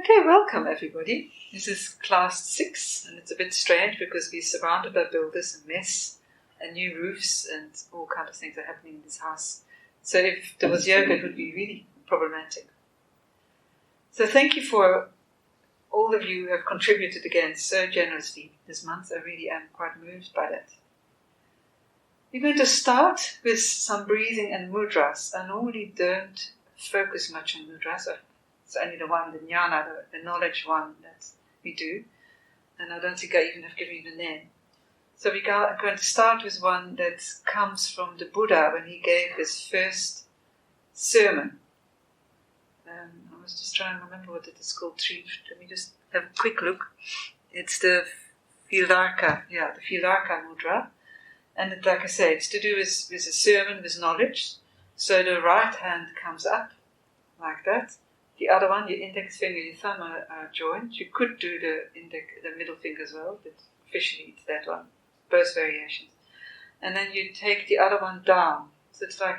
Okay, welcome everybody. This is class 6, and it's a bit strange because we're surrounded by builders and mess and new roofs and all kinds of things are happening in this house. So if there was yoga, it would be really problematic. So thank you for all of you who have contributed again so generously this month. I really am quite moved by that. We're going to start with some breathing and mudras. I normally don't focus much on mudras. It's only the one, the jnana, the knowledge one that we do. And I don't think I even have given you the name. So we're going to start with one that comes from the Buddha when he gave his first sermon. I was just trying to remember what it is called. Let me just have a quick look. It's the Vilarka mudra. And it, like I say, it's to do with a sermon, with knowledge. So the right hand comes up, like that. The other one, your index finger, your thumb are joined. You could do the middle finger as well, but officially it's that one. Both variations. And then you take the other one down. So it's like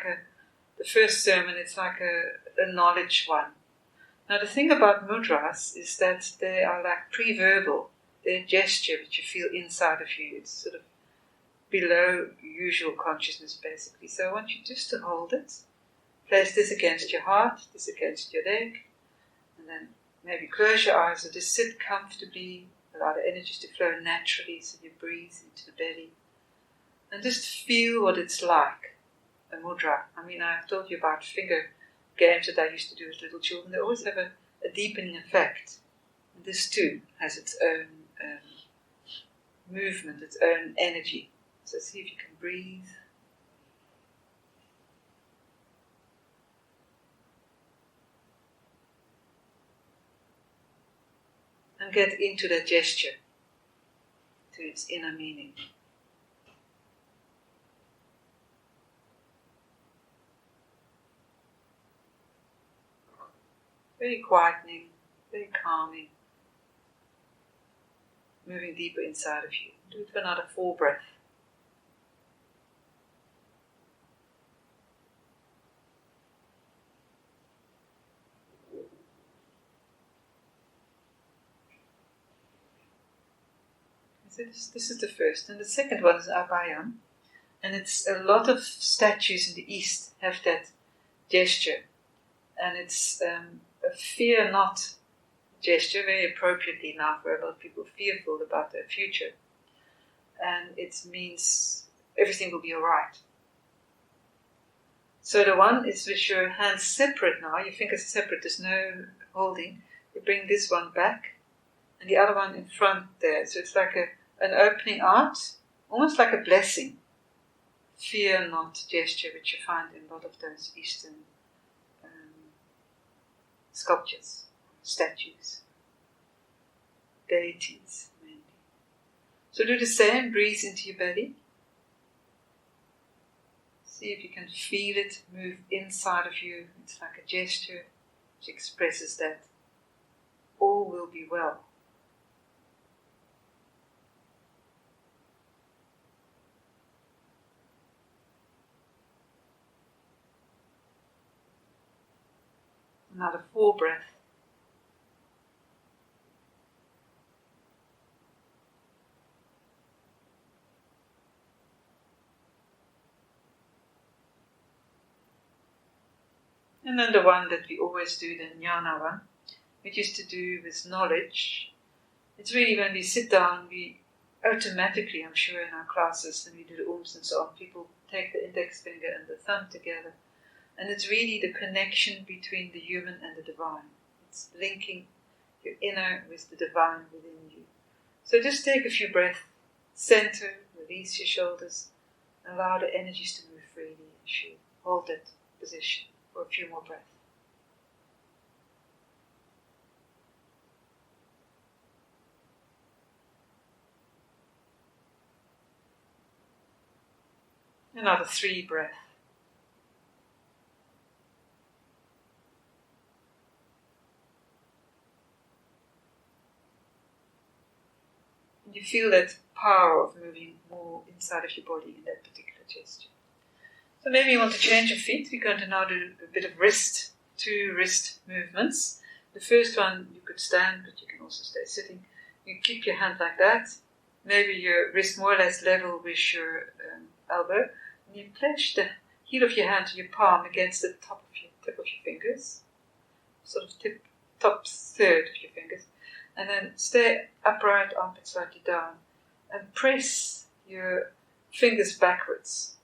the first sermon, it's like a knowledge one. Now the thing about mudras is that they are like pre-verbal. They're a gesture which you feel inside of you. It's sort of below usual consciousness basically. So I want you just to hold it. Place this against your heart, this against your leg, and then maybe close your eyes or just sit comfortably, allow the energies to flow naturally so you breathe into the belly. And just feel what it's like, a mudra. I mean, I've told you about finger games that I used to do with little children. They always have a deepening effect. And this too has its own movement, its own energy. So see if you can breathe. And get into that gesture, to its inner meaning. Very quietening, very calming, moving deeper inside of you. Do it for another 4 breaths. So this is the first. And the second one is Abhayam. And it's a lot of statues in the East have that gesture. And it's a fear not gesture, very appropriately now for a lot of people fearful about their future. And it means everything will be alright. So the one is with your hands separate now, your fingers are separate, there's no holding. You bring this one back and the other one in front there. So it's like an opening out, almost like a blessing. Fear not gesture, which you find in a lot of those Eastern sculptures, statues, deities mainly. So do the same, breathe into your belly. See if you can feel it move inside of you. It's like a gesture which expresses that all will be well. Another 4 breaths. And then the one that we always do, the jnana one, we used to do with knowledge. It's really when we sit down, we automatically, I'm sure in our classes, when we do the ooms and so on, people take the index finger and the thumb together. And it's really the connection between the human and the divine. It's linking your inner with the divine within you. So just take a few breaths, center, release your shoulders, and allow the energies to move freely as you hold that position for a few more breaths. Another 3 breaths. You feel that power of moving more inside of your body in that particular gesture. So maybe you want to change your feet. We're going to now do a bit of 2 wrist movements. The first one you could stand, but you can also stay sitting. You keep your hand like that. Maybe your wrist more or less level with your elbow. And you clench the heel of your hand to your palm against the tip of your fingers. Sort of top third of your fingers. And then stay upright, armpit slightly down. And press your fingers backwards.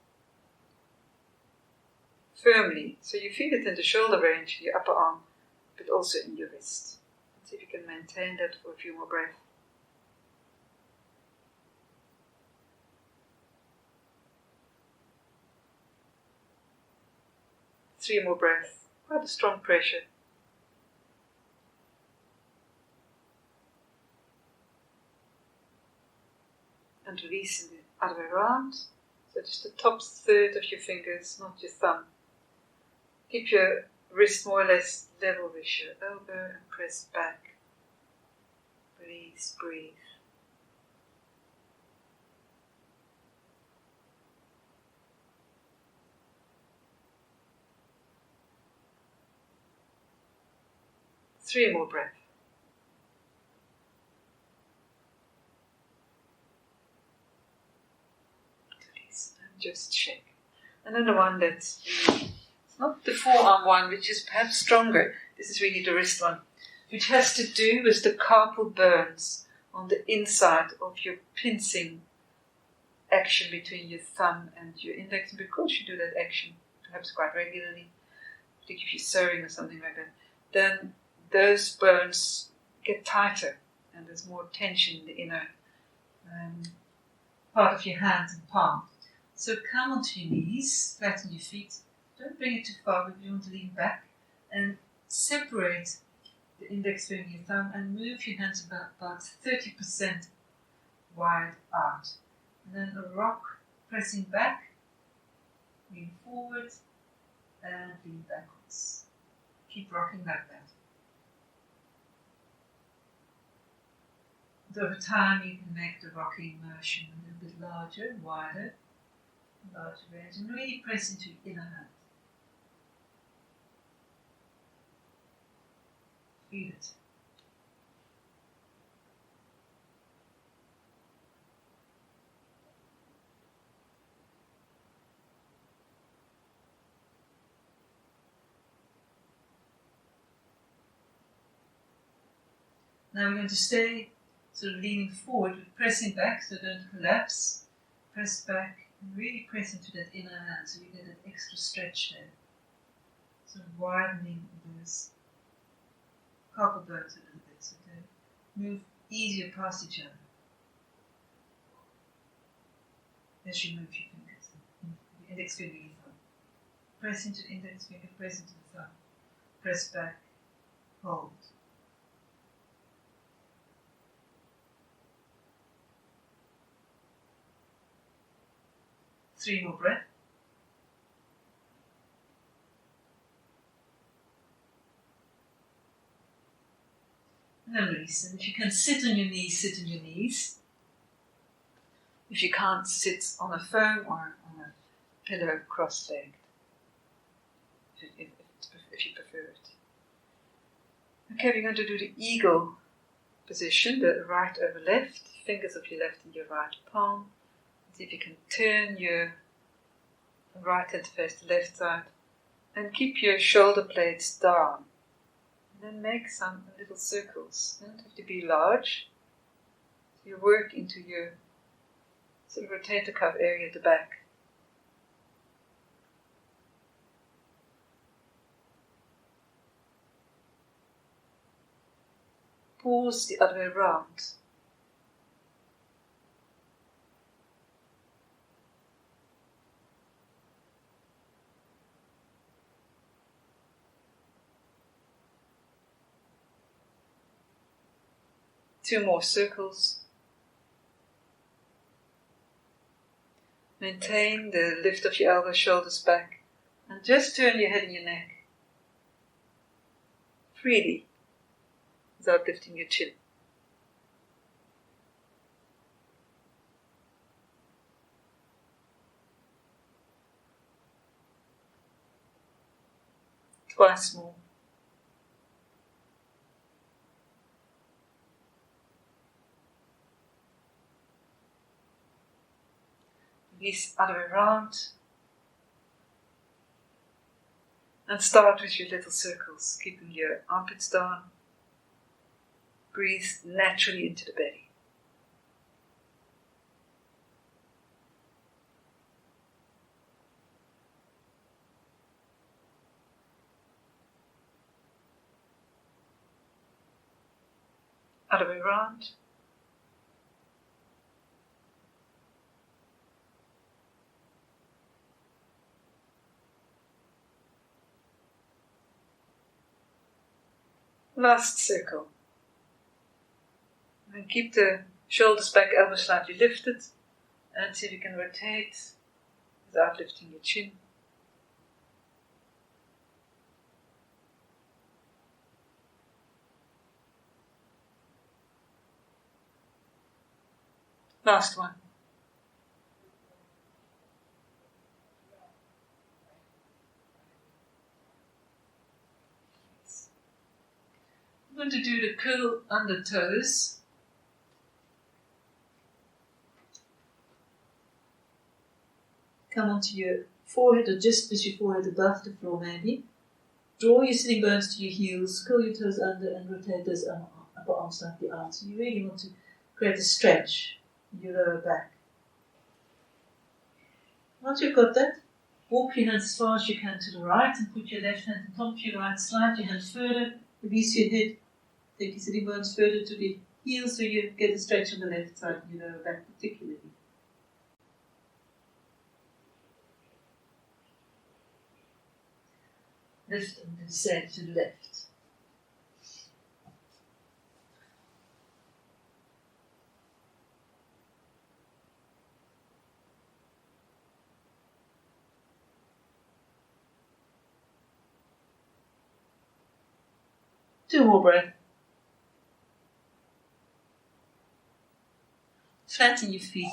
Firmly. So you feel it in the shoulder range, your upper arm, but also in your wrist. Let's see if you can maintain that for a few more breaths. Three more breaths. Quite a strong pressure. And release in the other way around. So just the top third of your fingers, not your thumb. Keep your wrist more or less level with your elbow and press back. Release, breathe. Three more breaths. Release and just shake. Another one that's it's not the forearm one, which is perhaps stronger. This is really the wrist one, which has to do with the carpal bones on the inside of your pincing action between your thumb and your index. And because you do that action perhaps quite regularly, particularly if you're sewing or something like that, then those bones get tighter and there's more tension in the inner part of your hand and palm. So come onto your knees, flatten your feet. Don't bring it too far, but you want to lean back and separate the index finger and your thumb and move your hands about 30% wide out. And then a rock, pressing back, lean forward and lean backwards. Keep rocking like that. And over time you can make the rocking motion a little bit larger, wider, larger range, and really press into your inner hand. Feel it. Now we're going to stay sort of leaning forward, but pressing back so don't collapse. Press back and really press into that inner hand so you get that extra stretch there. So widening those carpal bones a little bit so they move easier past each other as you move your fingers. The index finger and thumb. Press into the index finger, press into the thumb. Press back, hold. Three more breaths. And then release. And if you can sit on your knees, sit on your knees. If you can't, sit on a foam or on a pillow cross-legged, if you prefer it. Okay, we're going to do the eagle position, the right over left, fingers of your left and your right palm. See if you can turn your right hand to face the left side and keep your shoulder blades down. And then make some little circles. They don't have to be large. So you work into your sort of rotator cuff area at the back. Pause the other way around. Two more circles. Maintain the lift of your elbows, shoulders back, and just turn your head and your neck freely without lifting your chin. Twice more. Knees other way around. And start with your little circles, keeping your armpits down. Breathe naturally into the belly. Other way around. Last circle. And keep the shoulders back, elbows slightly lifted. And see if you can rotate without lifting your chin. Last one. I'm going to do the curl under toes. Come onto your forehead, or just with your forehead above the floor maybe. Draw your sitting bones to your heels, curl your toes under and rotate those upper arms slightly out. So you really want to create a stretch in your lower back. Once you've got that, walk your hands as far as you can to the right and put your left hand on top of your right, slide your hand further, release your head, take your sitting bones further to the heels so you get a stretch on the left side of your lower back particularly. Lift and descend to the left. Two more breaths. Flatten your feet,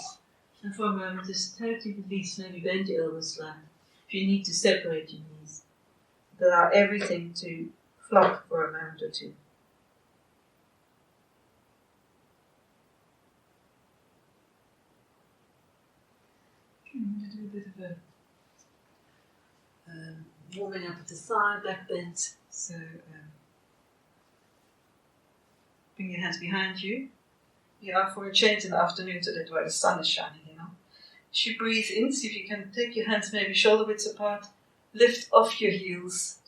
and for a moment just totally release, maybe bend your elbows slightly. If you need to separate your knees, allow everything to flop for a moment or two. I'm going to do a bit of a warming up at the thigh, back bend. So bring your hands behind you. You are for a change in the afternoon, so that's why the sun is shining, you know. As you breathe in, see if you can take your hands maybe shoulder widths apart. Lift off your heels.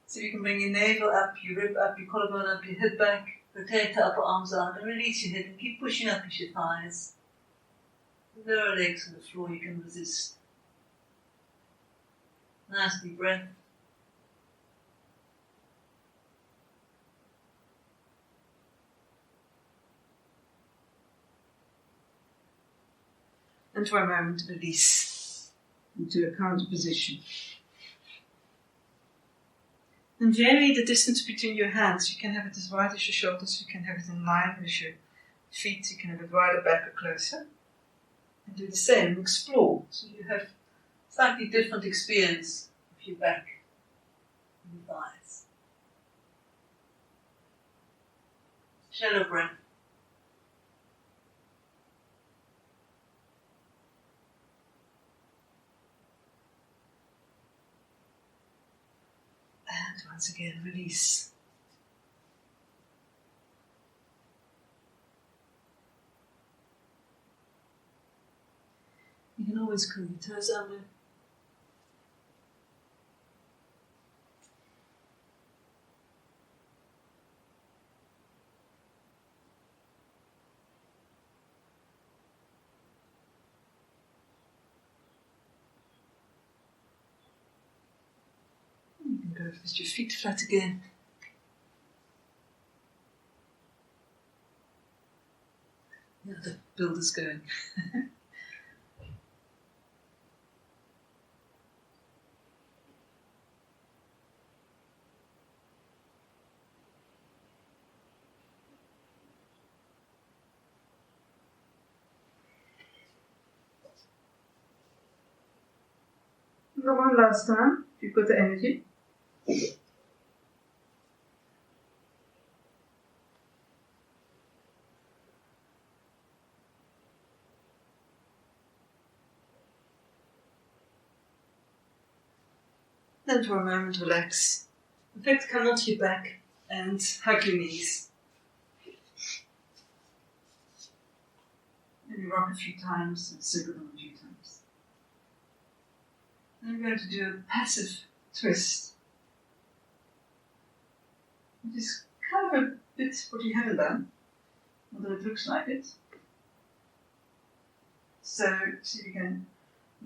So you can bring your navel up, your rib up, your collarbone up, your head back. Rotate the upper arms out and release your head and keep pushing up with your thighs. Lower legs on the floor, you can resist. Nice deep breath. And for a moment, release into a counter position. And vary the distance between your hands. You can have it as wide as your shoulders, you can have it in line with your feet, you can have it wider back or closer. And do the same, explore. So you have slightly different experience of your back and your thighs. Shallow breath. And once again, release. You can always curl your toes under. You can go with your feet flat again. Yeah, the build is going. Go one last time, if you've got the energy. Then for a moment relax. In fact, come onto your back and hug your knees. And you rock a few times and circle them a few times. Then we're going to do a passive twist, which is kind of a bit what you haven't done, although it looks like it. So you can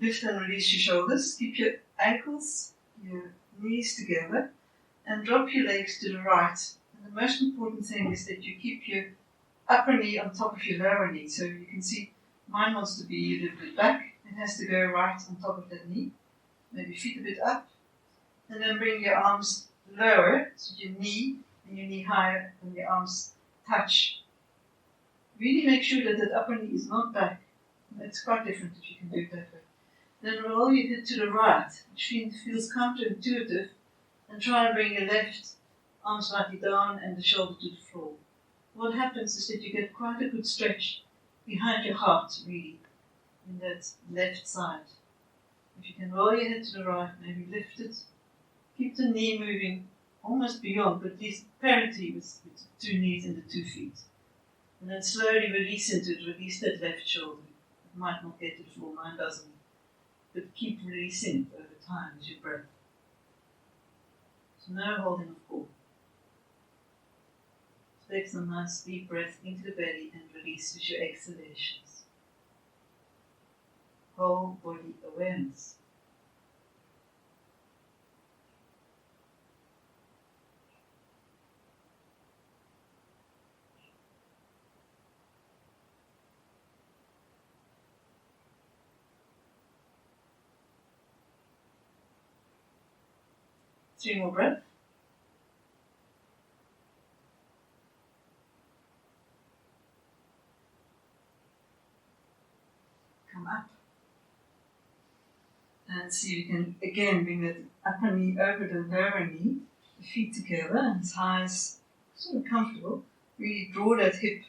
lift and release your shoulders, keep your ankles, your knees together, and drop your legs to the right. And the most important thing is that you keep your upper knee on top of your lower knee. So you can see mine wants to be a little bit back. It has to go right on top of that knee. Maybe feet a bit up. And then bring your arms lower, so your knee and your knee higher and your arms touch. Really make sure that that upper knee is not back. It's quite different if you can do it that way. Then roll your head to the right, which feels counterintuitive, and try and bring your left arm slightly down and the shoulder to the floor. What happens is that you get quite a good stretch behind your heart, really, in that left side. If you can roll your head to the right, maybe lift it, keep the knee moving almost beyond, but at least parity with the two knees and the 2 feet. And then slowly release into it, release that left shoulder. It might not get to the floor, mine doesn't. But keep releasing it over time as you breath. So no holding of core. Take some nice deep breath into the belly and release with your exhalations. Whole body awareness. Three more breaths. Come up. And see if you can again bring that upper knee over the lower knee, the feet together, and as high as sort of comfortable. Really draw that hip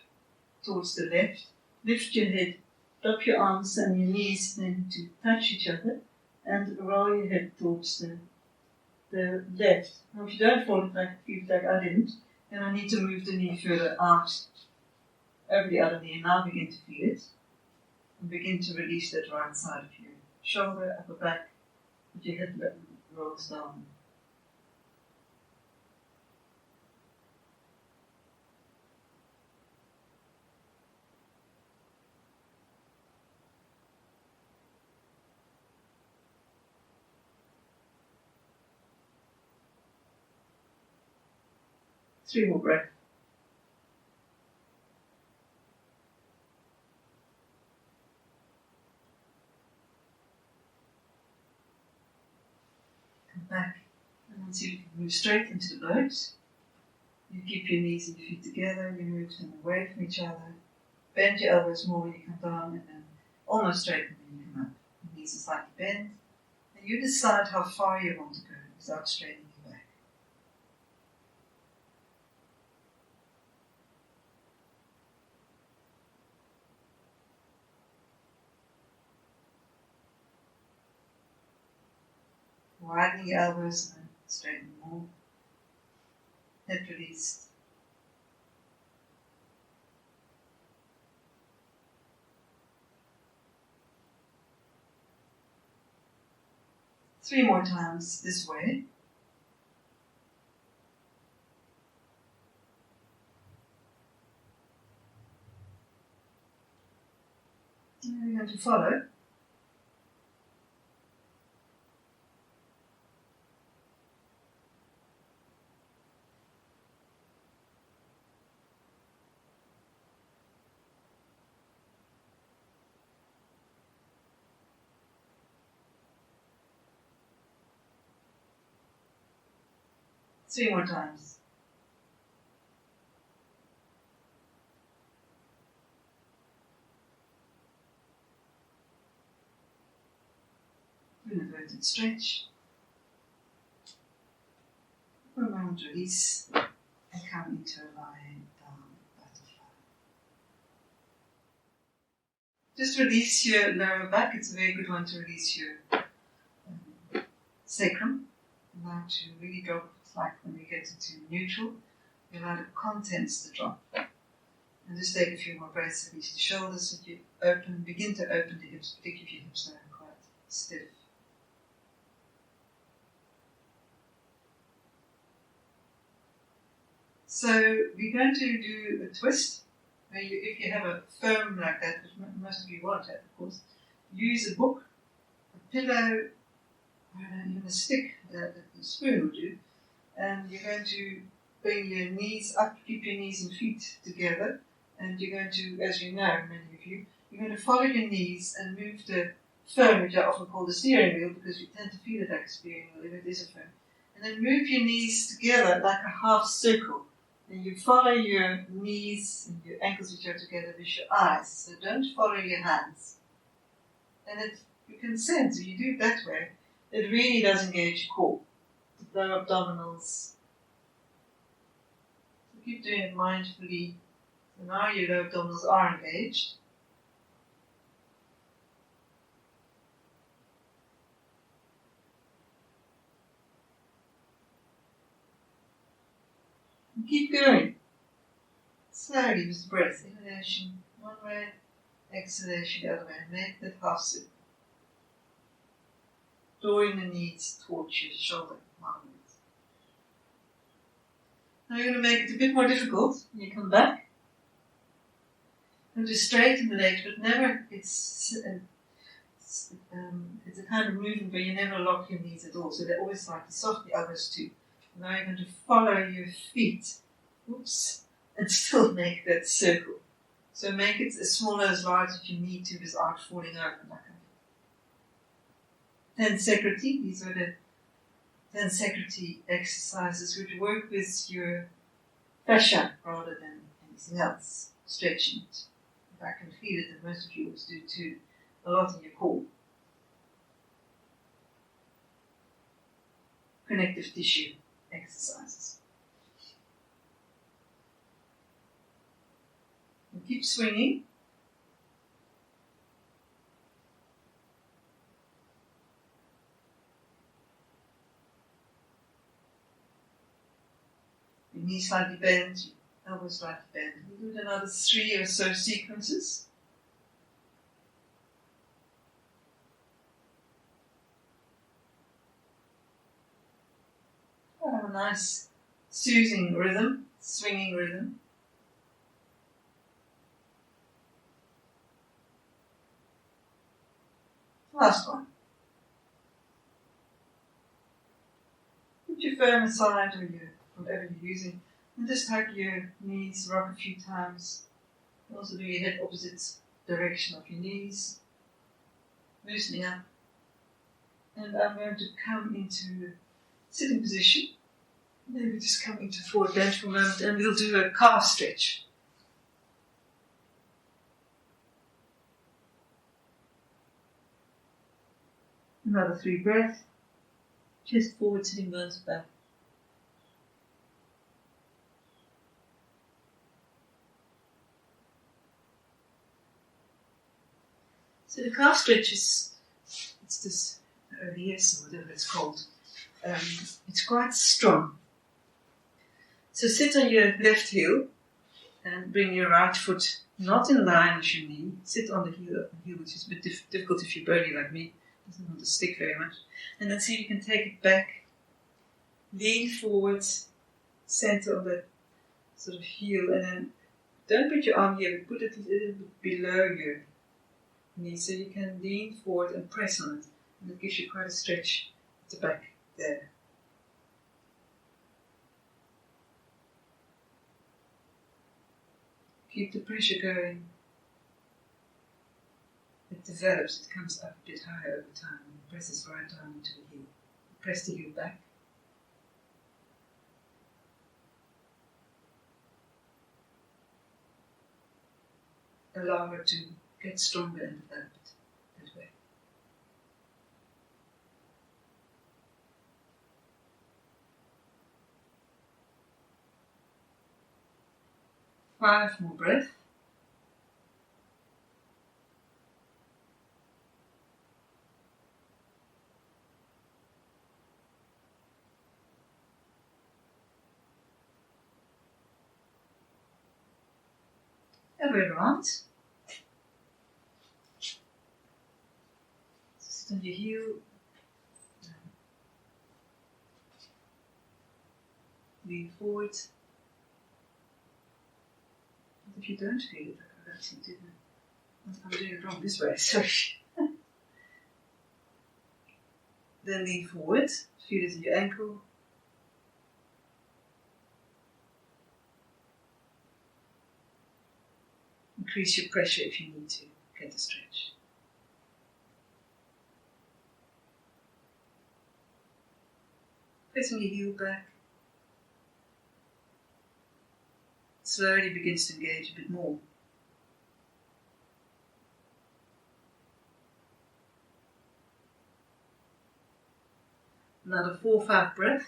towards the left. Lift your head, drop your arms and your knees then to touch each other, and roll your head towards the left. Now if you don't feel like I didn't, then I need to move the knee further out over the other knee, and now begin to feel it. And begin to release that right side of your shoulder, upper back, with your head rolls down. Three more breaths. Come back, and then see if you can move straight into the boat. You keep your knees and your feet together, you move them away from each other. Bend your elbows more when you come down, and then almost straighten when you come up. Your knees are slightly bent, and you decide how far you want to go without straightening your back. Widen your elbows and straighten more. Head released. Three more times this way. And we're going to follow. Three more times. An inverted stretch. For a moment, release and come into a lying down butterfly. Just release your lower back. It's a very good one to release your sacrum. Allow to really drop. It's like when you get into neutral, you allow the contents to drop. And just take a few more breaths, release the shoulders, so you begin to open the hips, particularly if your hips are quite stiff. So we're going to do a twist. Where if you have a foam like that, which most of you won't have, of course, use a book, a pillow, even a stick, a spoon will do, and you're going to bring your knees up, keep your knees and feet together, and you're going to, as you know, many of you, you're going to follow your knees and move the foam, which I often call the steering wheel, because you tend to feel it like a steering wheel if it is a foam, and then move your knees together like a half circle. And you follow your knees and your ankles which are together with your eyes. So don't follow your hands. And you can sense, if you do it that way, it really does engage your core. The lower abdominals. So keep doing it mindfully. So now your lower abdominals are engaged. And keep going. Slowly with the breath. Inhalation one way, exhalation the other way. Make that half circle. Drawing the knees towards your shoulder alignment. Now you're going to make it a bit more difficult when you come back. And just straighten the legs, but never, it's a kind of movement where you never lock your knees at all. So they're always slightly soft, the others too. Now you're going to follow your feet. Oops. And still make that circle. So make it as small or as large as you need to without falling over. Like 10 security. These are the 10 security exercises which work with your fascia rather than anything else. Stretching it. I can feel it, and most of you always do too. A lot in your core. Connective tissue exercises. And keep swinging. Your knees slightly bent, your elbows slightly bent. We'll do another 3 or so sequences. Have a nice soothing rhythm, swinging rhythm. Last one. Put your foam aside or whatever you're using, and just hug your knees, rock a few times. Also do your head opposite direction of your knees, loosening up. And I'm going to come into sitting position. Maybe just come into forward bend for a moment, and we'll do a calf stretch. Another 3 breaths. Chest forward, sitting bones back. So the calf stretch it's this ODS or whatever it's called. It's quite strong. So sit on your left heel and bring your right foot not in line with your knee. Sit on the heel, which is a bit difficult if you're bony like me. Doesn't want to stick very much. And then see if you can take it back. Lean forward, center on the sort of heel, and then don't put your arm here, but put it a little bit below your knee so you can lean forward and press on it. And it gives you quite a stretch at the back there. Keep the pressure going. It develops, it comes up a bit higher over time and presses right down into the heel. Press the heel back. Allow her to get stronger and develop it that way. Five more breaths. Other way around. Sit on your heel. Lean forward. But if you don't feel it, I actually didn't. I'm doing it wrong this way, sorry. Then lean forward. Feel it in your ankle. Increase your pressure if you need to get a stretch. Pressing your heel back. Slowly begins to engage a bit more. Another 4 or 5 breaths.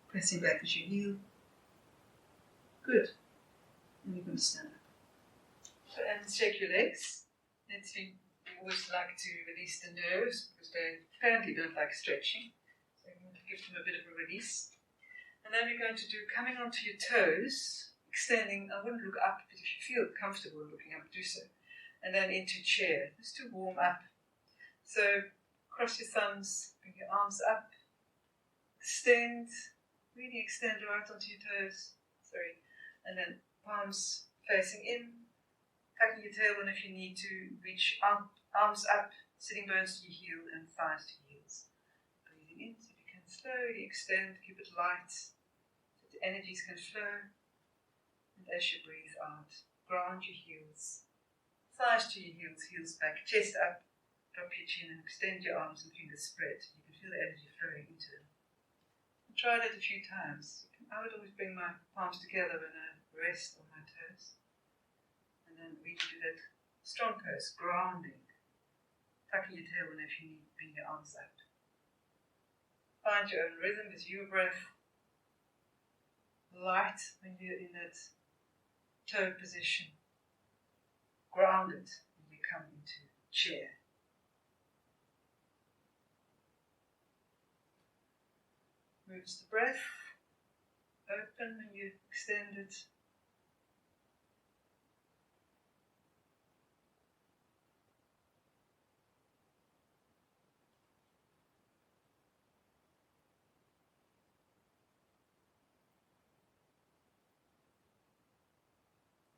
Pressing back with your heel. Good. And you're going to stand up. And shake your legs. We always like to release the nerves because they apparently don't like stretching. So you want to give them a bit of a release. And then we're going to do coming onto your toes, extending. I wouldn't look up, but if you feel comfortable looking up, do so. And then into chair, just to warm up. So cross your thumbs, bring your arms up, extend, really extend right onto your toes. Sorry. And then palms facing in, tucking your tailbone if you need to, reach arms up, sitting bones to your heel and thighs to your heels. Breathing in, so you can slowly extend, keep it light, so the energies can flow. And as you breathe out, ground your heels, thighs to your heels, heels back, chest up, drop your chin and extend your arms and fingers spread. You can feel the energy flowing into them. And try that a few times. I would always bring my palms together when I rest on my toes. And then we do that strong pose, grounding. Tucking your tailbone if you need, bring your arms up. Find your own rhythm with your breath. Light when you're in that toe position. Grounded when you come into chair. Moves the breath. Open when you extend it.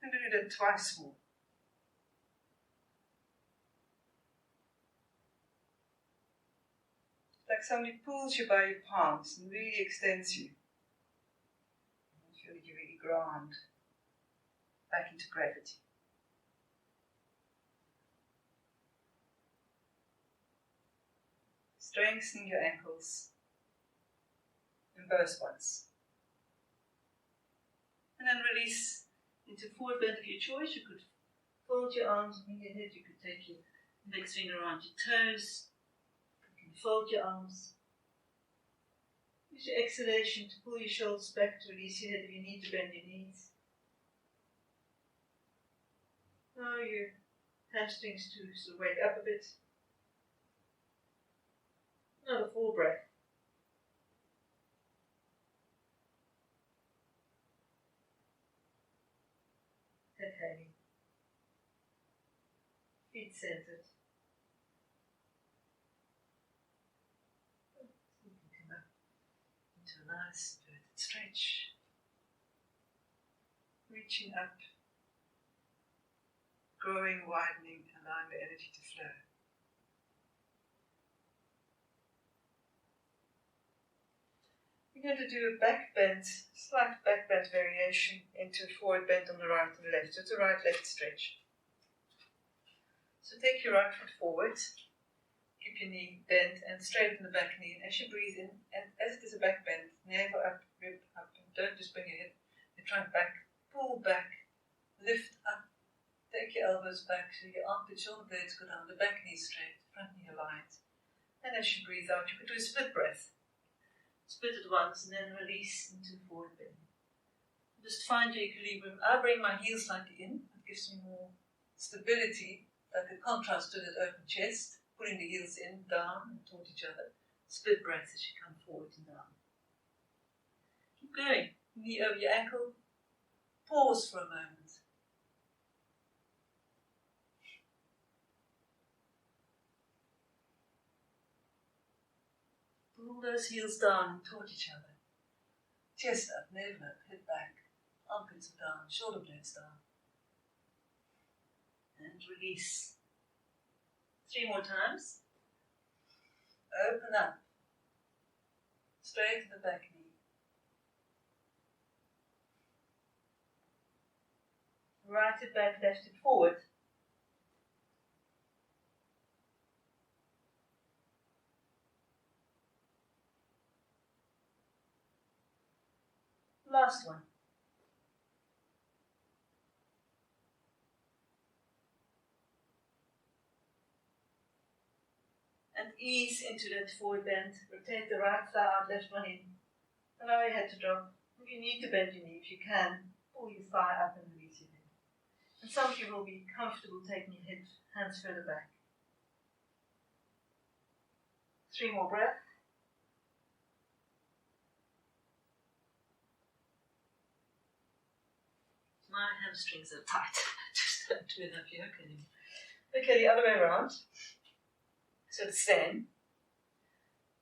I'm going to do that twice more. Like somebody pulls you by your palms and really extends you. And feel you really ground back into gravity. Strengthening your ankles in both ones. And then release into forward bend of your choice. You could fold your arms on your head. You could take your index finger around your toes. You can fold your arms. Use your exhalation to pull your shoulders back to release your head if you need to bend your knees. Allow your hamstrings to sort of wake up a bit. Another full breath. Head hanging. Feet centered. So you can come up into a nice inverted stretch. Reaching up. Growing, widening, allowing the energy to flow. We're going to do a back bend, slight back bend variation into a forward bend on the right and left. So it's a right-left stretch. So take your right foot forward, keep your knee bent and straighten the back knee. And as you breathe in, and as it is a back bend, navel up, rib up, and don't just bring your head, your trunk back, pull back, lift up, take your elbows back so your armpit, shoulder blades go down, the back knee straight, front knee aligned. And as you breathe out, you can do a split breath. Split it once and then release into forward bend. Just find your equilibrium. I bring my heels slightly in. It gives me more stability, like a contrast to that open chest. Putting the heels in, down, and toward each other. Split breaths as you come forward and down. Keep going. Knee over your ankle. Pause for a moment. Pull those heels down toward each other. Chest up, navel up, head back. Armpits are down, shoulder blades down. And release. 3 more times. Open up. Straighten the back knee. Right it back, left it forward. Last one. And ease into that forward bend. Rotate the right thigh out, left one in. Allow your head to drop. If you need to bend your knee, if you can, pull your thigh up and release your head. And some of you will be comfortable taking your hands further back. 3 more breaths. My hamstrings are tight. I just don't do enough yoga anymore. Okay, the other way around. So to stand,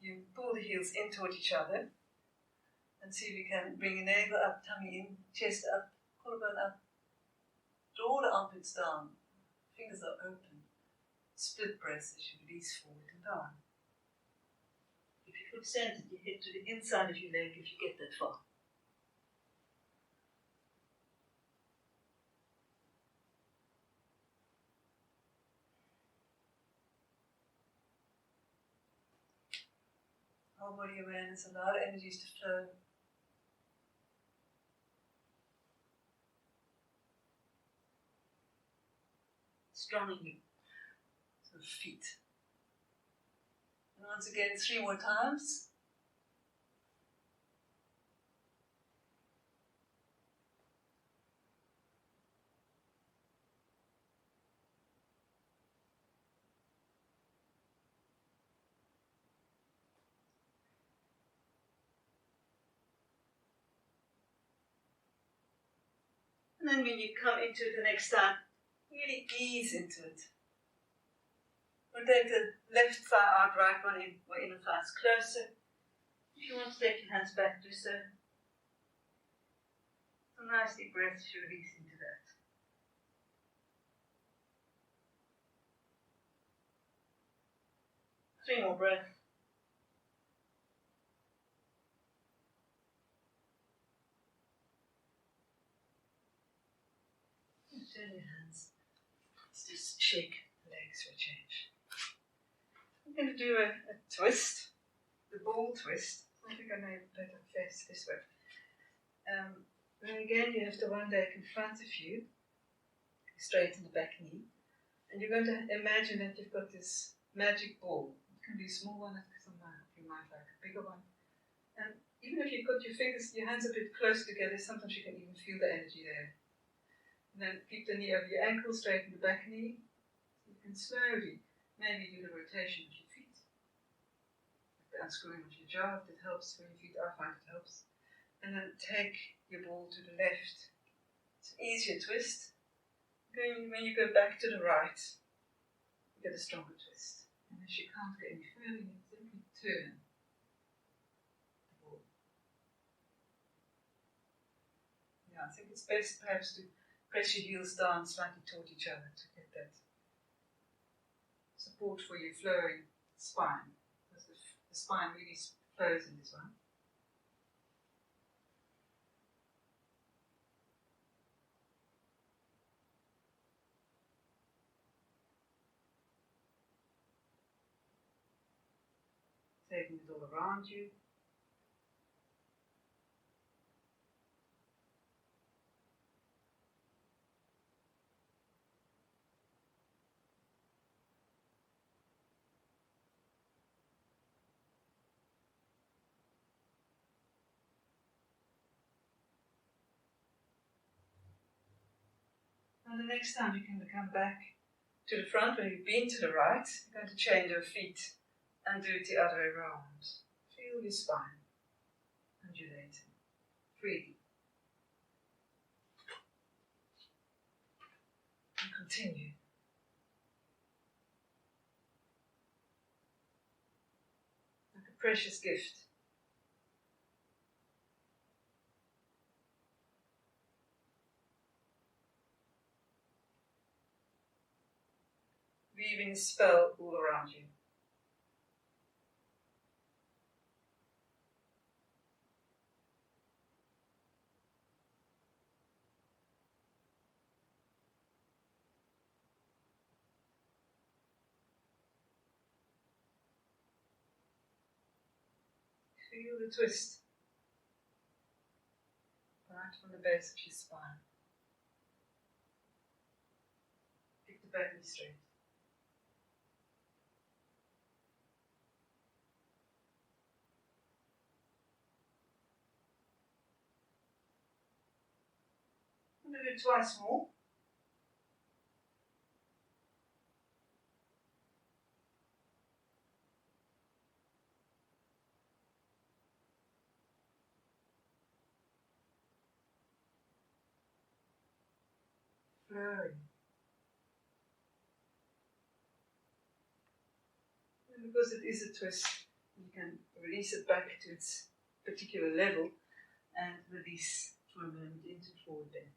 you pull the heels in toward each other and see if you can bring your navel up, tummy in, chest up, collarbone up. Draw the armpits down, fingers are open. Split breaths as you release forward and down. If your foot stands, you head to the inside of your leg if you get that far. Whole body awareness, allow the energies to flow. Strongly to the feet. And once again, 3 more times. And then when you come into it the next time, really ease into it. Rotate the left thigh out, right one in, or inner thighs closer. If you want to take your hands back, do so. Some nice deep breaths as you release into that. Three more breaths. Turn your hands. Let's just shake the legs for a change. I'm going to do a twist, the ball twist. I think I know better face this way. And again, you have the one leg in front of you, straighten the back knee, and you're going to imagine that you've got this magic ball. It can be a small one, you might like a bigger one. And even if you've got your hands a bit close together, sometimes you can even feel the energy there. And then keep the knee over your ankle, straighten the back knee. You can slowly maybe do the rotation of your feet. The unscrewing of your jaw, if that helps, where your feet are, find it helps. And then take your ball to the left. It's an easier twist. When you go back to the right, you get a stronger twist. And if you can't get any further, you simply turn the ball. Yeah, I think it's best perhaps to press your heels down slightly toward each other to get that support for your flowing spine. Because the spine really flows in this one. Taking it all around you. And the next time you can come back to the front when you've been to the right, you're going to change your feet And do it the other way around. Feel your spine undulating freely. And continue. Like a precious gift. Weaving a spell all around you. Feel the twist right from the base of your spine. Keep the belly straight. I'm going to do it twice more. Flowing. And because it is a twist, you can release it back to its particular level and release for a moment into forward bend.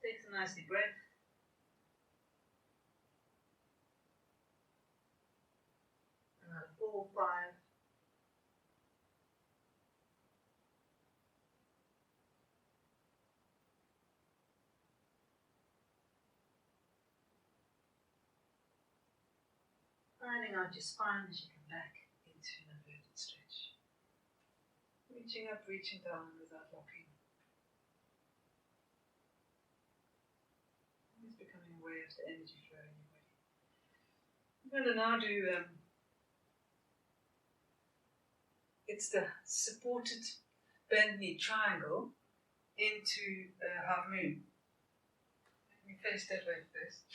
Take a nice deep breath. Another 4, 5. Finding out your spine as you come back into an inverted stretch. Reaching up, reaching down without locking. Always becoming aware of the energy flow in your body. I'm going to now do, it's the supported bend knee triangle into a half moon. Let me face that way first,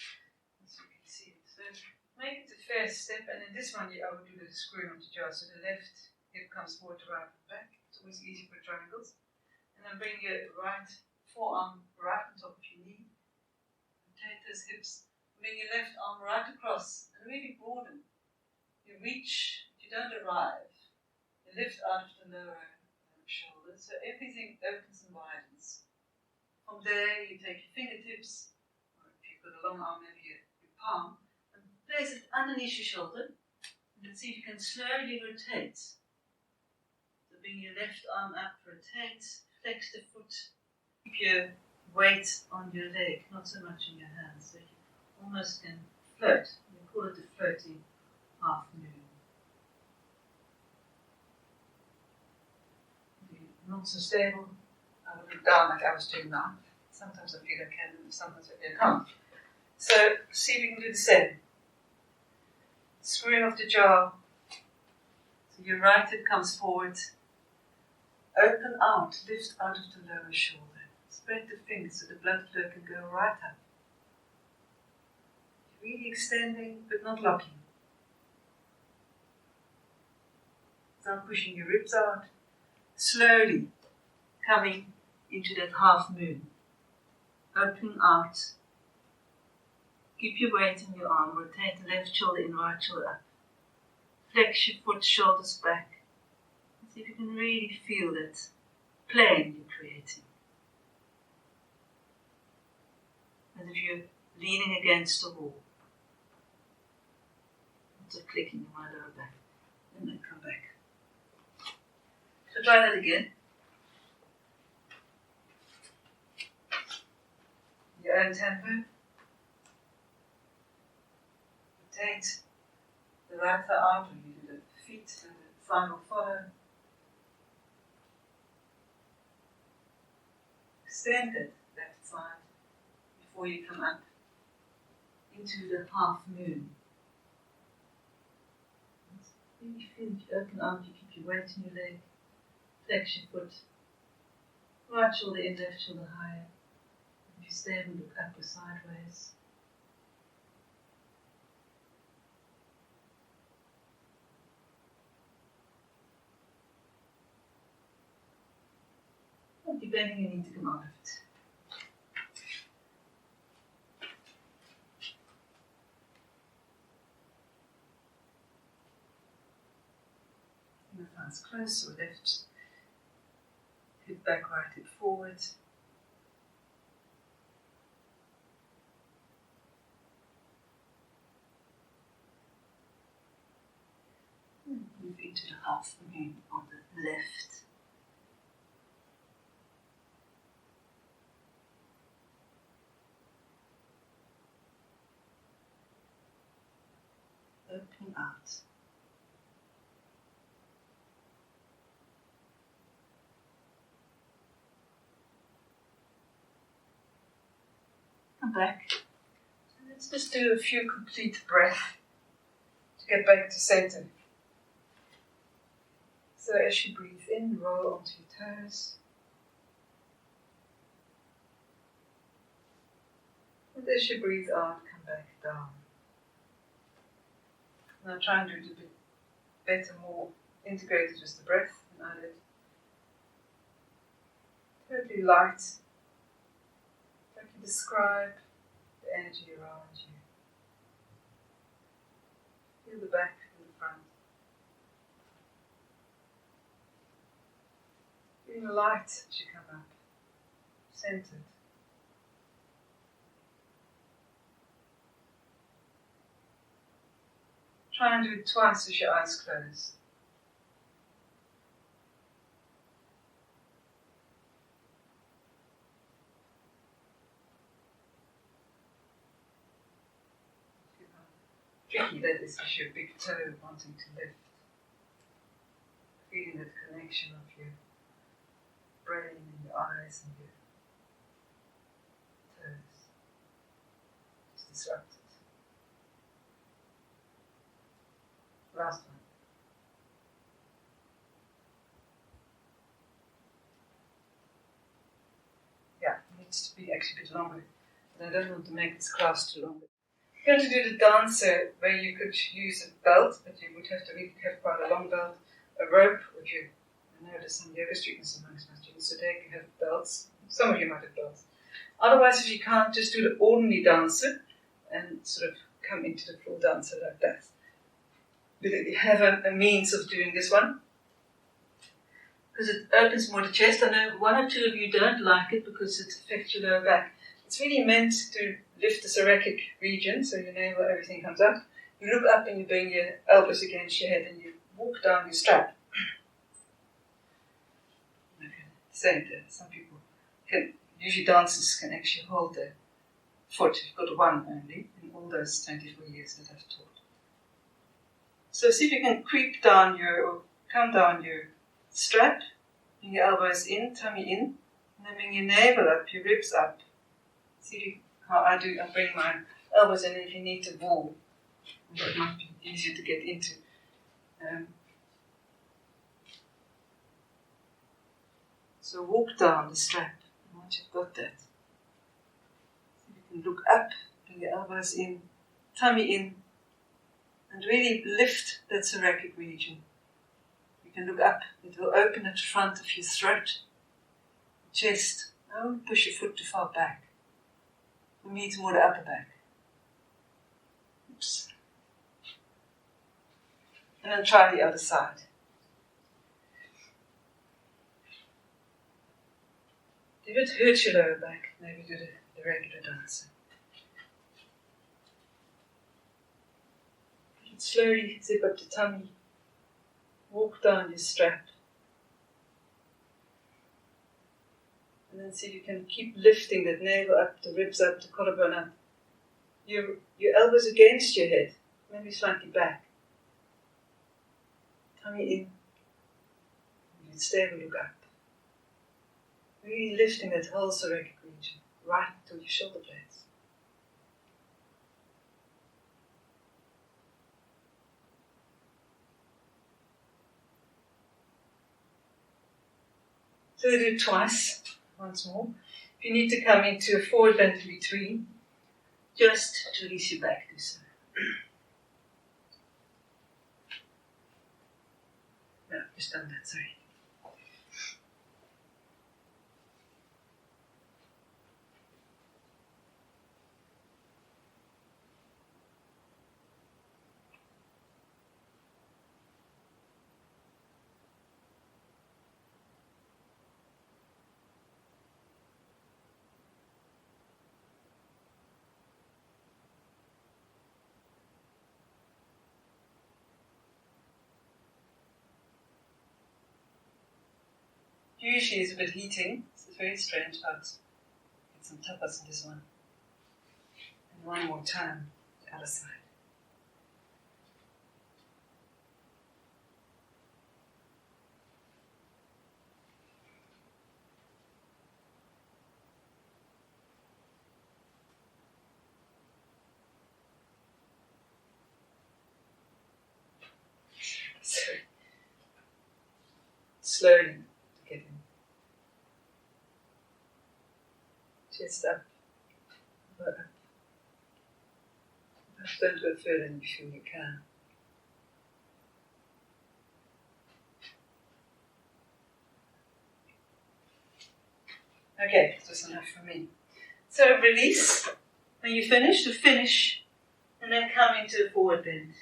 so you can see it. So make it a fair step, and in this one I would do the screwing of the jaw, so the left hip comes forward to right and back. It's always easy for triangles. And then bring your right forearm right on top of your knee. Rotate those hips. Bring your left arm right across and really broaden. You reach, but you don't arrive. You lift out of the lower shoulder, so everything opens and widens. From there, you take your fingertips, or if you've got a long arm, maybe your palm, and place it underneath your shoulder. And let's see if you can slowly rotate. So bring your left arm up, rotate, flex the foot, keep your weight on your leg, not so much in your hands, so you almost can float. We call it the floating half moon. If you're not so stable, I will look down like I was doing now. Sometimes I feel I can, sometimes I feel I can't. So see if you can do the same. Screwing off the jaw. So your right hip comes forward. Open out, lift out of the lower shoulder. Spread the fingers so the blood flow can go right up. Really extending but not locking. Start pushing your ribs out. Slowly coming into that half moon. Opening out. Keep your weight in your arm. Rotate the left shoulder in, right shoulder up. Flex your foot, shoulders back. See if you can really feel that plane you're creating. As if you're leaning against a wall. Lots of clicking in my lower back. And then come back. So try that again. Your own tempo. Rotate the right thigh out, or you do the feet and the thigh will follow. Extend that left side before you come up into the half moon. Really feel you open out, you keep your weight in your leg, flex your foot, right shoulder in, left shoulder higher. If you stable, look up or sideways. Or depending, you need to come out of it. Left hand's close, so left hip back, right hip forward. Move into the half moon on the left. Open out. Come back. And let's just do a few complete breaths to get back to center. So as you breathe in, roll onto your toes. And as you breathe out, come back down. Now try and do it a bit better, more integrated with the breath. And I let totally light. I can describe the energy around you. Feel the back and the front. Feeling light as you come up, centered. Try and do it twice with your eyes closed. Tricky that is with your big toe wanting to lift. Feeling that connection of your brain and your eyes and your toes. It's disrupted. Last one. Yeah, it needs to be actually a bit longer. But I don't want to make this class too long. You're going to do the dancer where you could use a belt, but you would have to really have quite a long belt, a rope, which you, I know there's some yoga students amongst my students today who have belts. Some of you might have belts. Otherwise, if you can't, just do the ordinary dancer and sort of come into the full dancer like that. But you have a means of doing this one because it opens more the chest. I know one or two of you don't like it because it affects your lower back. It's really meant to lift the thoracic region, so your navel, everything comes up. You look up and you bring your elbows against your head and you walk down your strap. Okay. Center. Some people can, usually dancers can actually hold their foot. You've got one only in all those 24 years that I've taught. So see if you can creep down or come down your strap, bring your elbows in, tummy in, and then bring your navel up, your ribs up. See how I do, I bring my elbows in, and if you need to wall, that might be easier to get into. So walk down the strap, and once you've got that, you can look up, bring your elbows in, tummy in, and really lift that thoracic region. You can look up, it will open at the front of your throat, chest. Don't push your foot too far back. For me, it's more the upper back. Oops. And then try the other side. If it hurts your lower back, maybe do the regular dancer. Slowly zip up the tummy, walk down your strap, and then see if you can keep lifting that navel up, the ribs up, the collarbone up. Your elbows against your head, maybe slightly back. Tummy in, and stable look up. Really lifting that whole thoracic region, right to your shoulder blades. So we do it twice, once more. If you need to come into a forward bend in between, just to release your back, do so. No, just done that, sorry. sushi is a bit heating. It's very strange how it's get some tapas in this one. And one more time, the other side. So, slowly get in. Chest up, lower up. Don't go further than you feel you can. Okay, that's enough for me. So release. When you finish, to finish, and then come into a forward bend.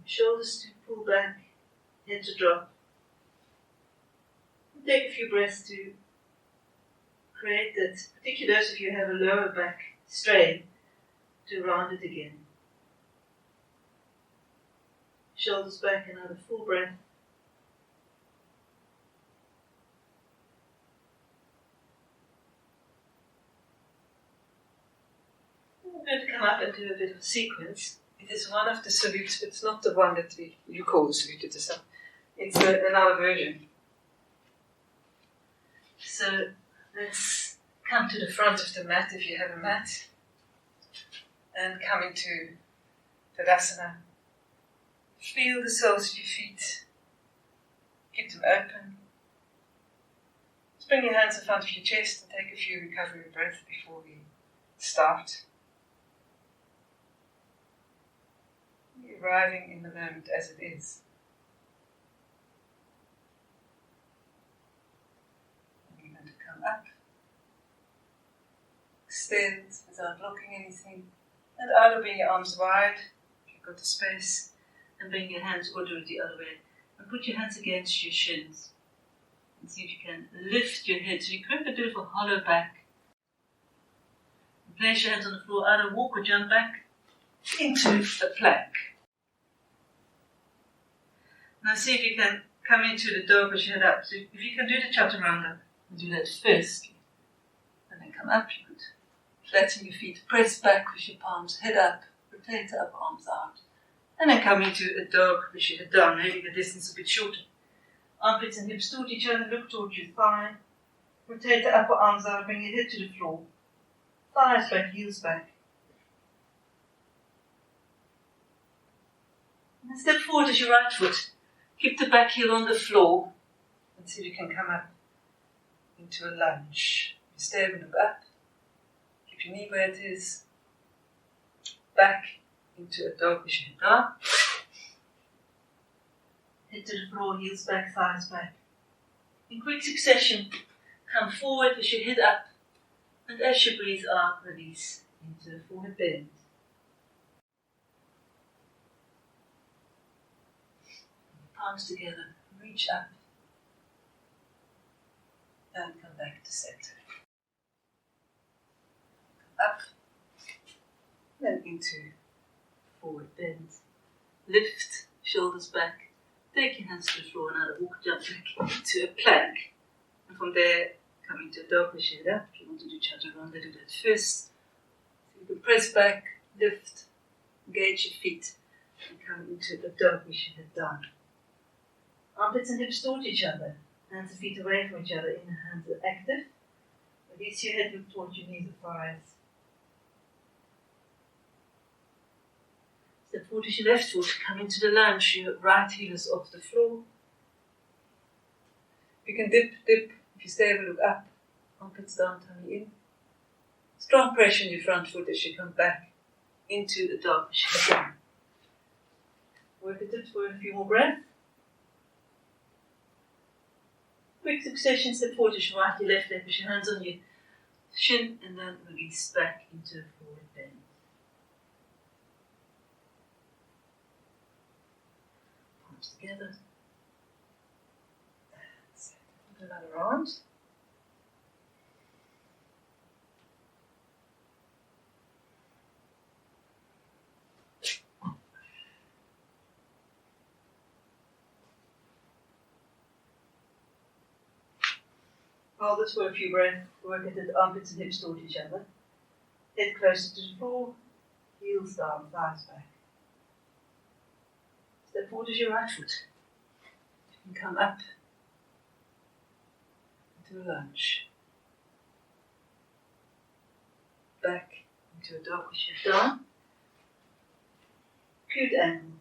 Shoulders to pull back, head to drop. And take a few breaths to create that, particularly those of you who have a lower back strain, to round it again. Shoulders back, another full breath. We're going to come up and do a bit of a sequence. It is one of the salutes, but it's not the one that you call the salute to the sun. It's another version. So let's come to the front of the mat if you have a mat. And come into Tadasana. Feel the soles of your feet. Keep them open. Just bring your hands in front of your chest and take a few recovery breaths before we start. Arriving in the moment as it is. And you're going to come up, extend without blocking anything, and either bring your arms wide, if you've got the space, and bring your hands or do it the other way. And put your hands against your shins. And see if you can lift your head. So you create a bit of a hollow back. And place your hands on the floor, either walk or jump back into a plank. Now see if you can come into the dog push your head up. So if you can do the chaturanga, do that first. And then come up, you could flatten your feet, press back with your palms, head up, rotate the upper arms out. And then come into a dog push your head down, maybe the distance a bit shorter. Armpits and hips toward each other, look towards your thigh. Rotate the upper arms out, bring your head to the floor. Thighs back, heels back. And then step forward as your right foot. Keep the back heel on the floor and see if you can come up into a lunge. You stay and look up. Keep your knee where it is. Back into a dog push your head down. Head to the floor, heels back, thighs back. In quick succession, come forward with your head up, and as you breathe out, release into a forward bend. Palms together, reach up, and come back to center. Come up, then into forward bend. Lift, shoulders back. Take your hands to the floor and either walk, jump back into a plank. And from there, come into a dog push your head up. If you want to do chaturanga, do that first. So you can press back, lift, engage your feet, and come into the dog push your head down. Armpits and hips towards each other. Hands and feet away from each other. In hands are active. Release your head, look towards your knees and thighs. Step forward as your left foot, come into the lunge, your right heel is off the floor. You can dip, if you stay able, look up, armpits down, tummy in. Strong pressure in your front foot as you come back into the dog push your head down. Work the dips for a few more breaths. Quick succession, step forward as your right, your left leg, push your hands on your shin, and then release back into a forward bend. Palms together. That's it. Another round. Hold it for a few breaths. Work at the armpits and hips toward each other. Head closer to the floor. Heels down, thighs back. Step forward as your right foot. You can come up into a lunge. Back into a dog with your down. Good angle.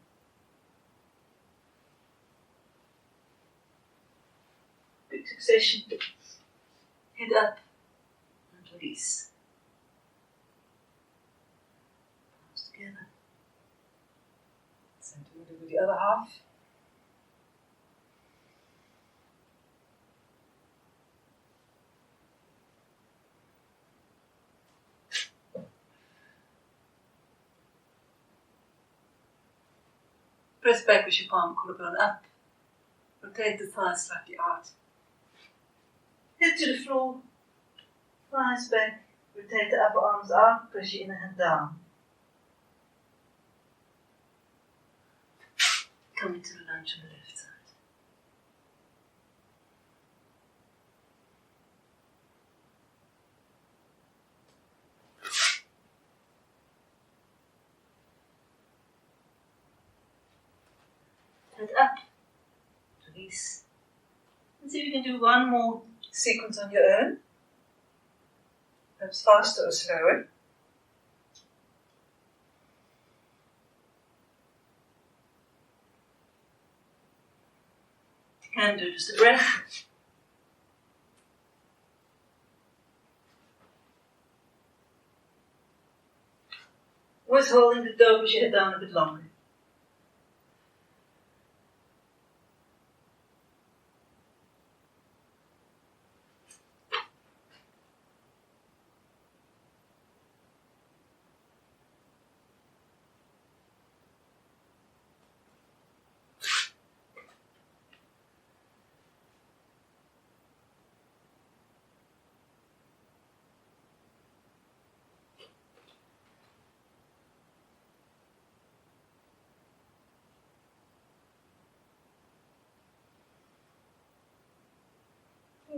Good succession. Head up and release. Palms together. Same thing with the other half. Press back with your palm, collarbone up. Rotate the thighs slightly out. Head to the floor, thighs back, rotate the upper arms out, press your inner hand down. Come into the lunge on the left side. Head up, release. And see if you can do one more sequence on your own, perhaps faster or slower. You can do just a breath. Always holding the dog with your head down a bit longer.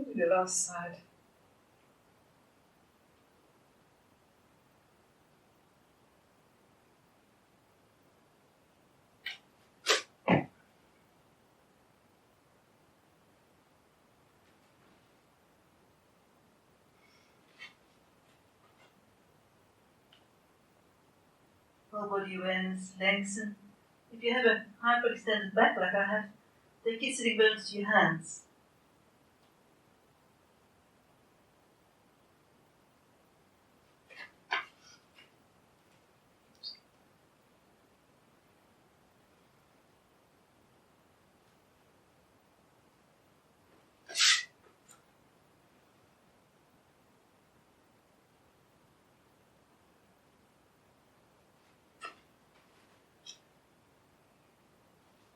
Do the last side. Whole body awareness, lengthen. If you have a hyperextended back like I have, take your sitting bones to your hands.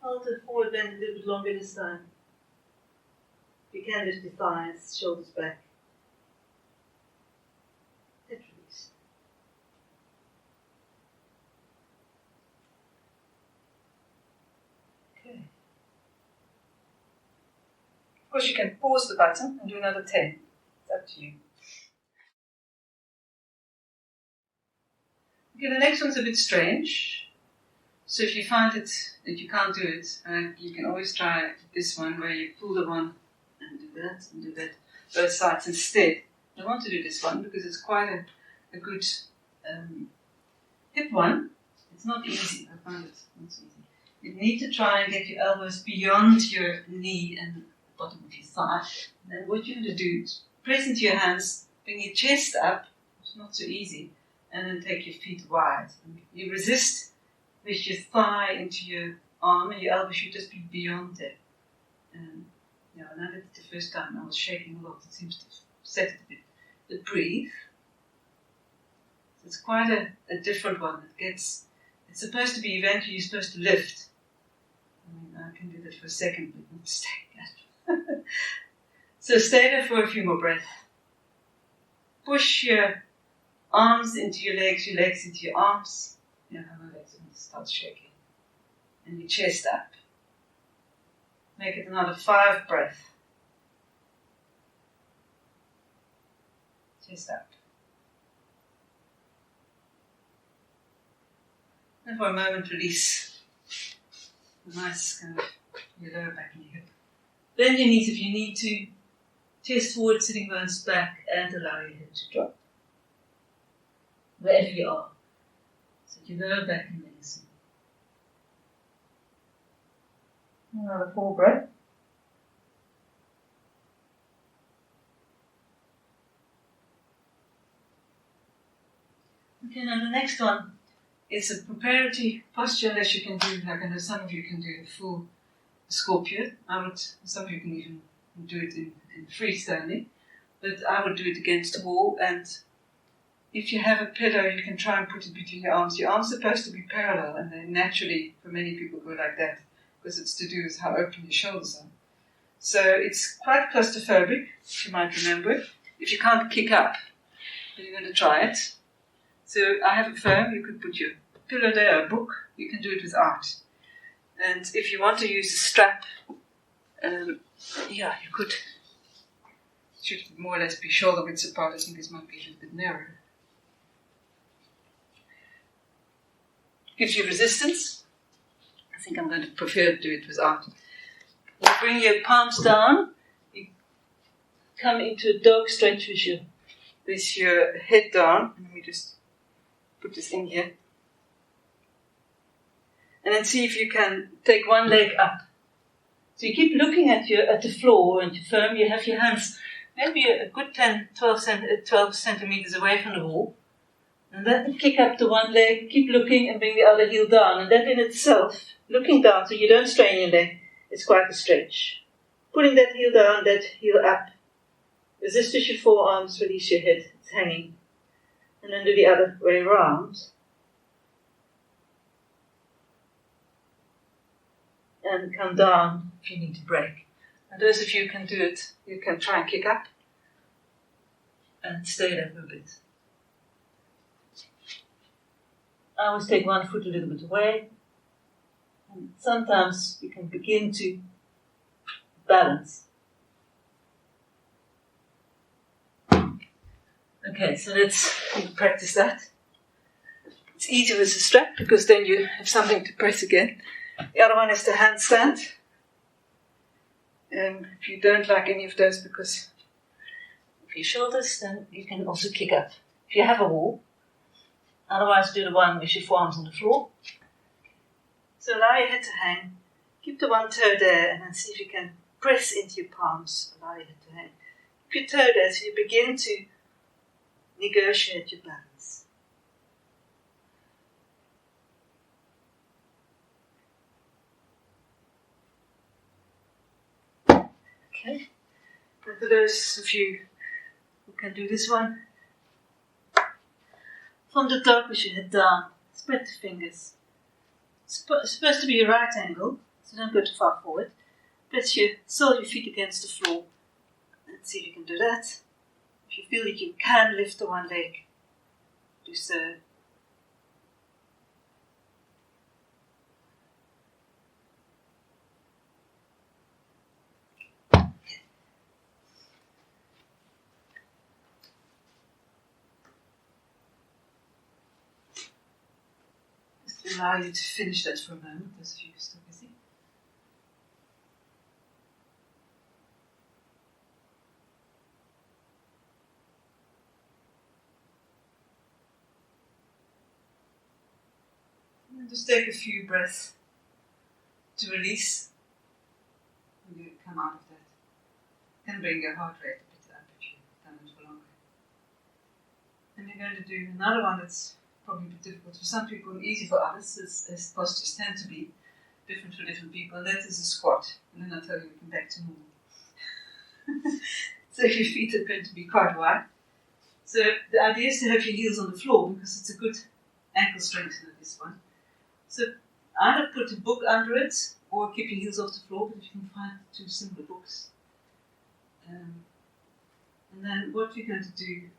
Hold the forward bend a little bit longer this time. You can lift the thighs, shoulders back. Head release. Okay. Of course, you can pause the button and do another 10. It's up to you. Okay, the next one's a bit strange. So if you find that you can't do it, you can always try this one where you pull the one and do that, both sides instead. I want to do this one because it's quite a good hip one. It's not easy, I find it not so easy. You need to try and get your elbows beyond your knee and the bottom of your thigh. And then what you're going to do is press into your hands, bring your chest up, it's not so easy, and then take your feet wide. And you resist with your thigh into your arm, and your elbow should just be beyond it. And when I did it the first time, I was shaking a lot. It seems to set it a bit. But breathe. So it's quite a different one. It's supposed to be eventually you're supposed to lift. I can do that for a second, but not stay there. So stay there for a few more breaths. Push your arms into your legs into your arms. My legs start shaking. And your chest up. Make it another 5 breaths. chest up. And for a moment release. A nice kind of your lower back and your hip. Bend your knees if you need to. Chest forward, sitting bones back, and allow your head to drop. Wherever you are. So your lower back and legs. Another full breath. Okay, now the next one is a preparatory posture that you can do, like I know some of you can do the full scorpion. Some of you can even do it in freestanding, but I would do it against a wall, and if you have a pillow, you can try and put it between your arms. Your arms are supposed to be parallel, and they naturally, for many people, go like that, because it's to do with how open your shoulders are. So it's quite claustrophobic, if you might remember it. If you can't kick up, then you're going to try it. So I have a foam, you could put your pillow there, or a book, you can do it without. And if you want to use a strap, you could. It should more or less be shoulder width apart. I think this might be a little bit narrow. Gives you resistance. I think I'm going to prefer to do it without. You bring your palms down. You come into a dog stretch with your head down. Let me just put this in here. And then see if you can take one leg up. So you keep looking at the floor and you firm. You have your hands maybe a good 12 centimeters away from the wall. And then kick up the one leg, keep looking and bring the other heel down. And that in itself, looking down so you don't strain your leg, is quite a stretch. Putting that heel down, that heel up. Resist with your forearms, release your head, it's hanging. And then do the other way around. And come down if you need to break. And those of you who can do it, you can try and kick up and stay there for a bit. I always take one foot a little bit away, and sometimes you can begin to balance. Okay, so let's practice that. It's easier with a strap because then you have something to press again. The other one is the handstand. If you don't like any of those because of your shoulders, then you can also kick up. If you have a wall, otherwise do the one with your forearms on the floor. So allow your head to hang. Keep the one toe there and then see if you can press into your palms. Allow your head to hang. Keep your toe there so you begin to negotiate your balance. Okay. And for those of you who can do this one, from the dog with your head down, spread the fingers. It's supposed to be a right angle, so don't go too far forward. Press your sole your feet against the floor and see if you can do that. If you feel that you can lift the one leg, do so. Just allow you to finish that for a moment, those of you who are still busy. And just take a few breaths to release and you come out of that. Can bring your heart rate a bit up if you've done it for longer. And you're going to do another one that's probably a bit difficult for some people and easy for others, as postures tend to be different for different people, and that is a squat. And then I'll tell you we come back to normal. So your feet are going to be quite wide. So the idea is to have your heels on the floor because it's a good ankle strengthener, this one. So either put a book under it or keep your heels off the floor, but if you can find two similar books. And then what we're going to do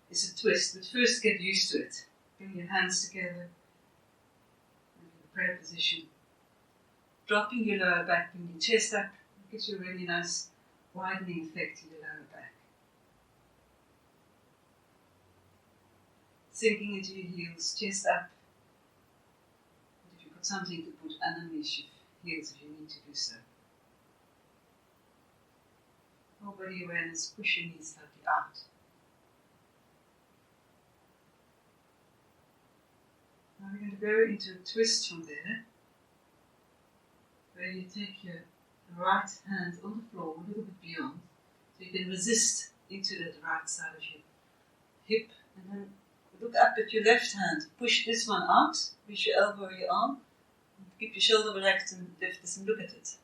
is a twist, but first get used to it. Bring your hands together in the prayer position. Dropping your lower back, bring your chest up. It gives you a really nice widening effect to your lower back. sinking into your heels, chest up. And if you've got something to put underneath your heels if you need to do so. Whole body awareness, push your knees slightly out. Now we're going to go into a twist from there, where you take your right hand on the floor, a little bit beyond, so you can resist into that right side of your hip, and then look up at your left hand, push this one out, push your elbow or your arm, and keep your shoulder relaxed and lift this and look at it.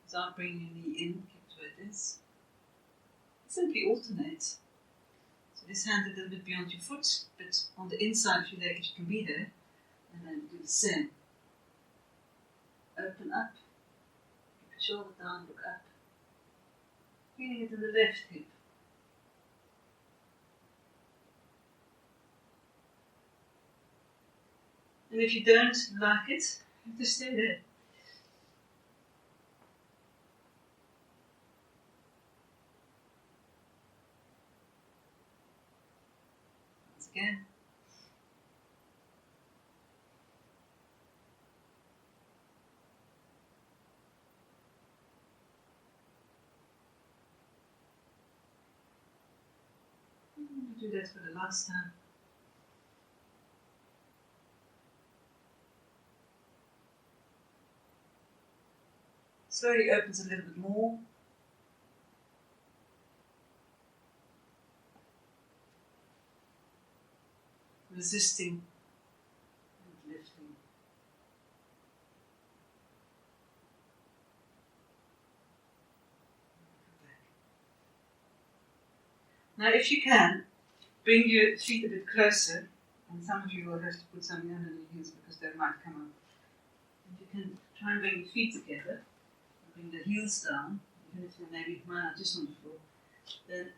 Without bringing your knee in, keep it where it is. Simply alternate. So this hand a little bit beyond your foot, but on the inside of your leg if you can be there, and then do the same. Open up, keep your shoulder down, look up. Feeling it in the left hip. And if you don't like it, you have to stay there. Once again. Do that for the last time. Slowly opens a little bit more. Resisting and lifting. Now if you can, bring your feet a bit closer, and some of you will have to put something under your heels because they might come up. If you can try and bring your feet together, bring the heels down, even if they maybe mine are just on the floor, then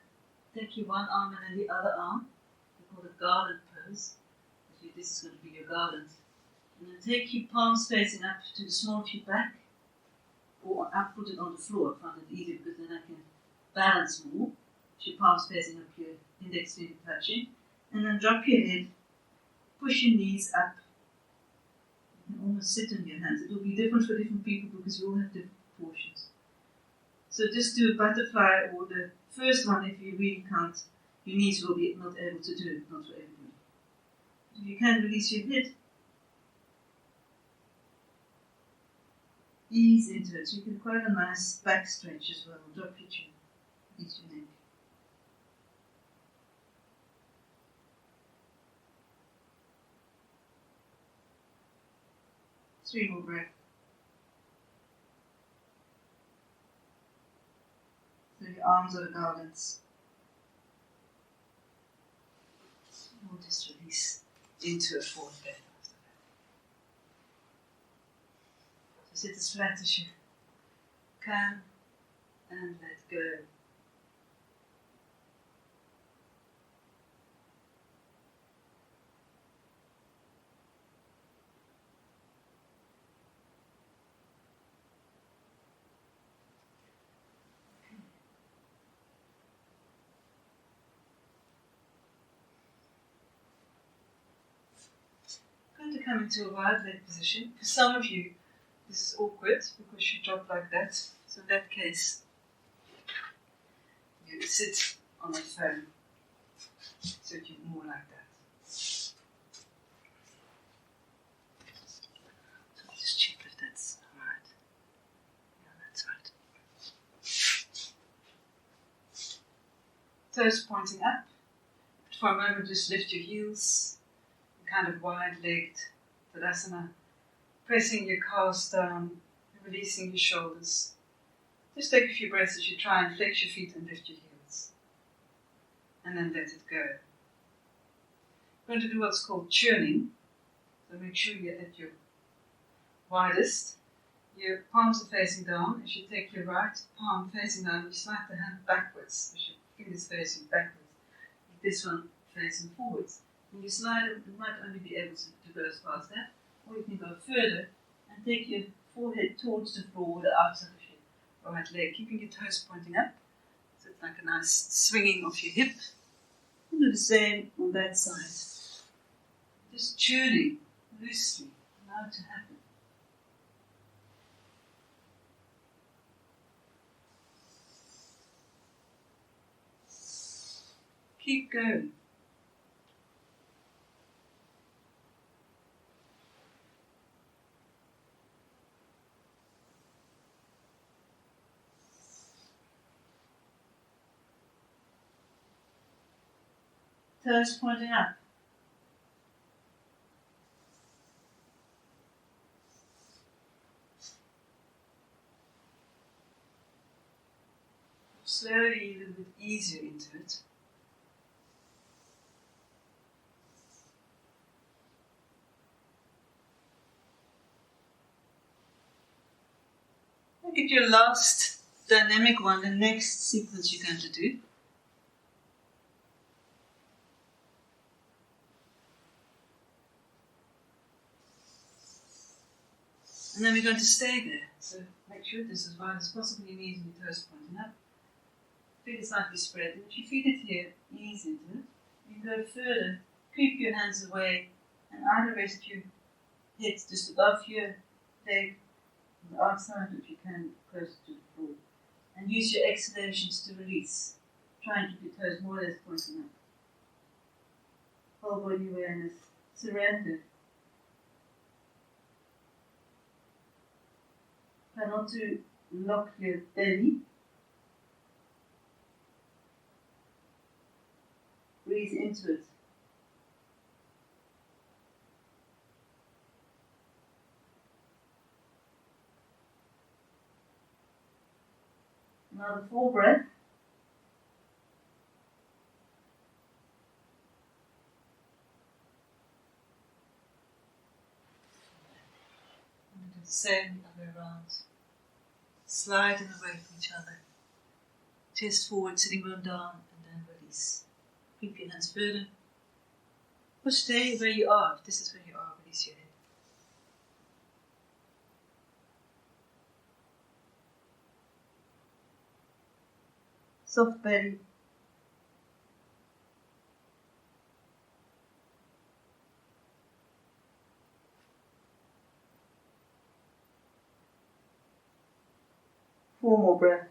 take your one arm and then the other arm, we call it garland pose. This is going to be your garland. And then take your palms facing up to the small of your back, or up, put it on the floor. I find it easier because then I can balance more. Your palms facing up, your index finger touching, and then drop your head, push your knees up. You can almost sit on your hands. It will be different for different people because you all have different proportions. So just do a butterfly, or the first one if you really can't. Your knees will be not able to do it, not for everybody. If you can, release your head. Ease into it. So you can quite a nice back stretch as well. Drop your chin, release your neck. Three more breaths. So your arms are the garlands. We'll just release into a forward bend after that. So sit as flat as you can and let go. To come into a wide leg position. For some of you, this is awkward because you drop like that. So in that case, you sit on a phone, so you're more like that. So just check if that's right. Yeah, that's right. Toes pointing up. But for a moment, just lift your heels. Kind of wide-legged Tadasana, pressing your calves down, releasing your shoulders. Just take a few breaths as you try and flex your feet and lift your heels. And then let it go. We're going to do what's called churning. So make sure you're at your widest. Your palms are facing down. As you take your right palm facing down, you slide the hand backwards. As your fingers facing backwards. This one facing forwards. When you slide it, you might only be able to go as far as that, or you can go further and take your forehead towards the floor with the outside of your right leg, keeping your toes pointing up. So it's like a nice swinging of your hip. And do the same on that side. Just churning loosely, allow it to happen. Keep going. Toes pointing up. Slowly, a little bit easier into it. Look at your last dynamic one, the next sequence you're going to do. And then we're going to stay there. So make sure this is as wide as possible, your knees and your toes pointing up. Feet is slightly spread. And if you feel it here, ease into it. You can go further, keep your hands away, and either rest your head just above your leg on the outside, if you can, closer to the floor. And use your exhalations to release. Try and keep your toes more or less pointing up. Whole body awareness. Surrender. Try not to lock your belly. Breathe into it. Now the full breath. And do the same other way around. Sliding away from each other. Chest forward, sitting bone down, and then release. Keep your hands further. Or stay where you are. If this is where you are, release your head. Soft belly. Four more breaths.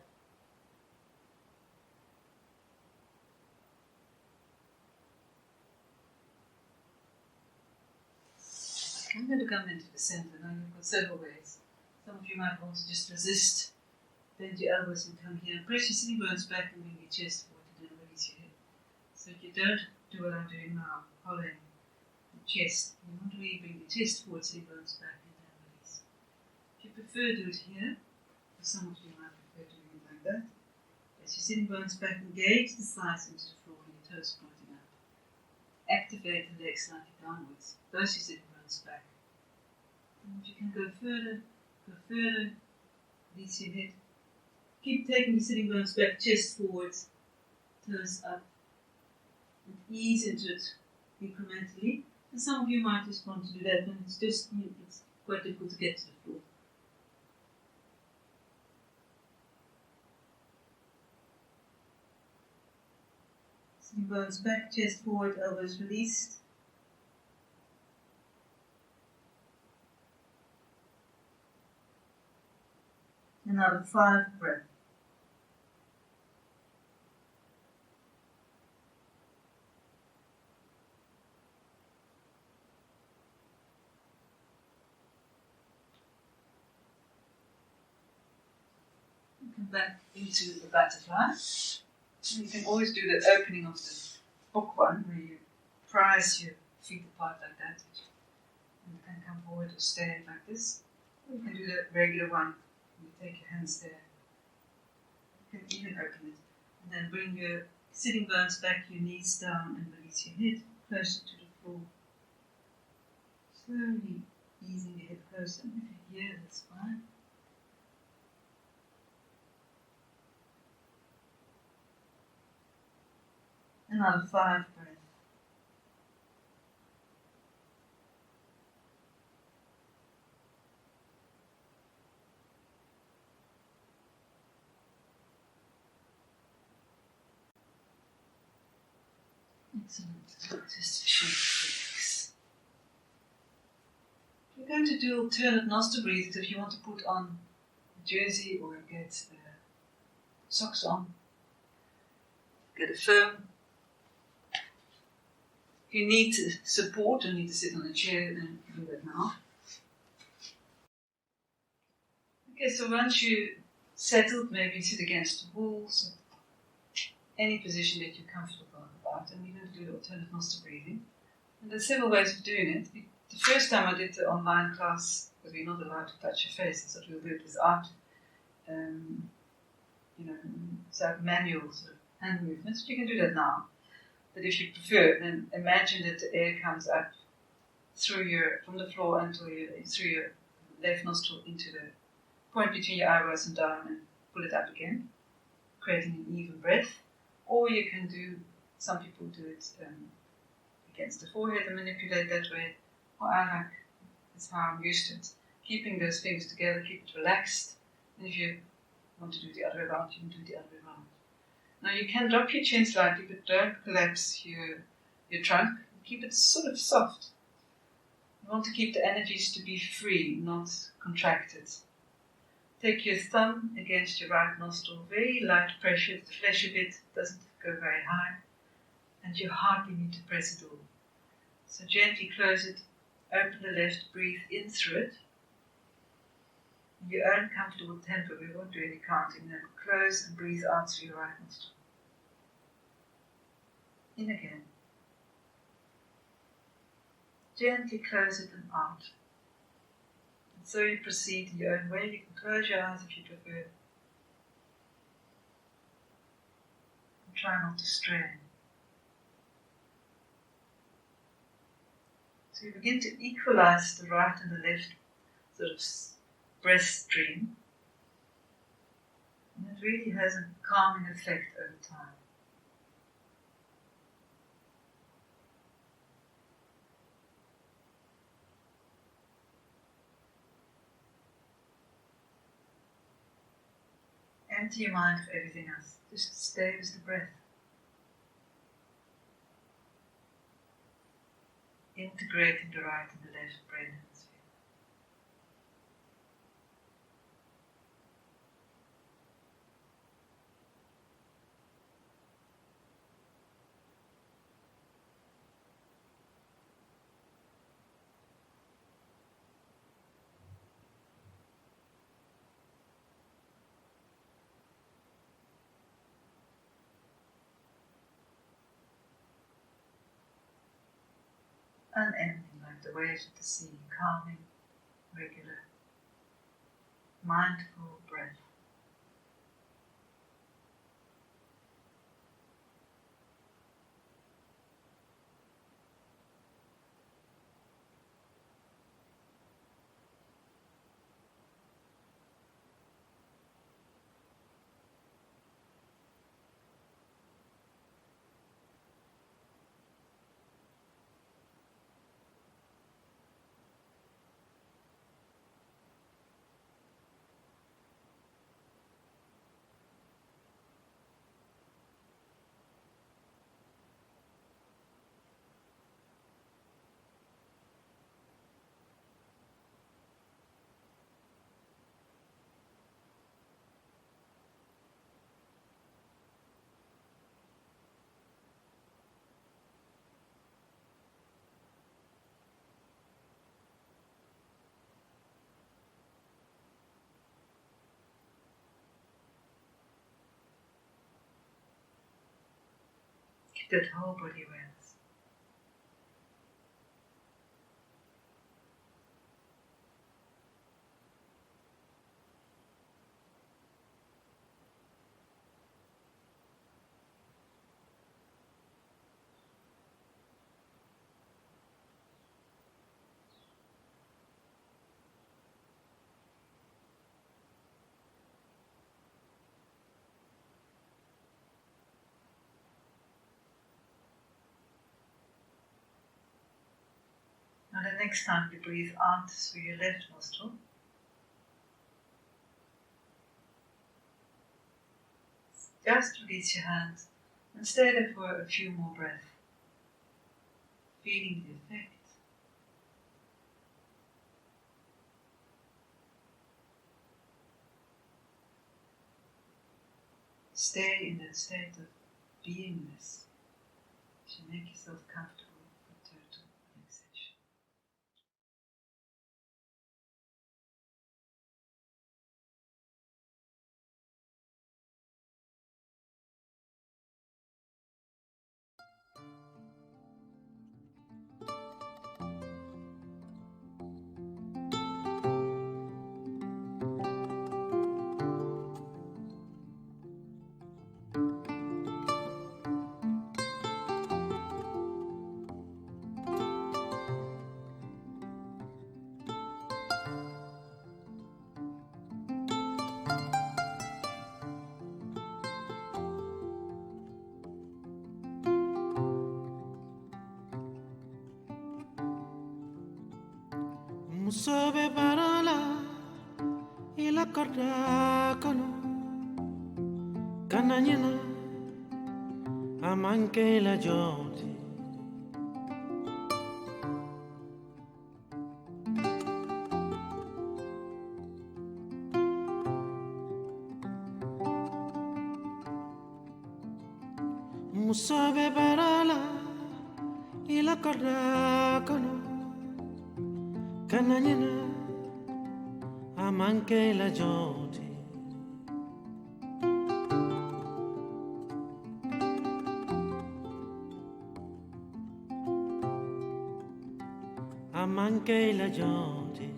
I'm going to come into the center. Now you've got several ways. Some of you might want to just resist. Bend your elbows and come here. Press your sitting bones back and bring your chest forward and then release your head. So if you don't do what I'm doing now, hollowing the chest, you want to really bring your chest forward, sitting bones back and then release. If you prefer, do it here. For some of you might prefer doing it like that. As your sitting bones back, engage the thighs into the floor and your toes pointing up. Activate the legs slightly downwards. Those your sitting bones back. And if you can go further, release your head. Keep taking the sitting bones back, chest forward, toes up, and ease into it incrementally. And some of you might just want to do that, and it's quite difficult to get to the floor. Sitting bones back, chest forward, elbows released. Another 5 breaths. Come back into the butterfly. And you can always do the opening of the book one, where you prise your feet apart like that. And you can come forward or stand like this. Or you can do the regular one. You take your hands there. You can even open it. And then bring your sitting bones back, your knees down, and release your head closer to the floor. Slowly easing your head closer. If you're here, that's fine. Another 5 breaths. Excellent. Just relax. We're going to do alternate nostril breathing. If you want to put on a jersey or get socks on, get a firm. If you need support and need to sit on a chair, then do that now. Okay, so once you settled, maybe sit against the walls, any position that you're comfortable about, and we're going to do alternate nostril breathing. And there's several ways of doing it. The first time I did the online class, because we're not allowed to touch your face, so we'll do it without, so manual sort of hand movements. You can do that now. But if you prefer, then imagine that the air comes up from the floor through your left nostril into the point between your eyebrows and down, and pull it up again, creating an even breath. Or you can do, some people do it against the forehead and manipulate that way. Or I like, that's how I'm used to it. Keeping those fingers together, keep it relaxed. And if you want to do it the other way around, you can do it the other way around. Now you can drop your chin slightly, but don't collapse your trunk. Keep it sort of soft. You want to keep the energies to be free, not contracted. Take your thumb against your right nostril, very light pressure, to flesh a bit, doesn't go very high, and you hardly need to press it all. So gently close it, open the left, breathe in through it. In your own comfortable tempo, we won't do any counting, then close and breathe out through your right nostril. In again. Gently close it and out. And so you proceed in your own way. You can close your eyes if you prefer. And try not to strain. So you begin to equalize the right and the left sort of breath stream. And it really has a calming effect over time. Empty your mind of everything else. Just stay with the breath. Integrating the right and the left brain hemisphere. Unending, like the waves of the sea, calming, regular, mindful breath. Keep that whole body awareness. Now the next time you breathe out through your left nostril, just release your hands and stay there for a few more breaths. feeling the effect. Stay in that state of beingness to make yourself comfortable for total relaxation. Musobe barala ila korda kono kananyina amanke la joti Musobe barala ila korda kono kananyina amanke la joti amanke la joti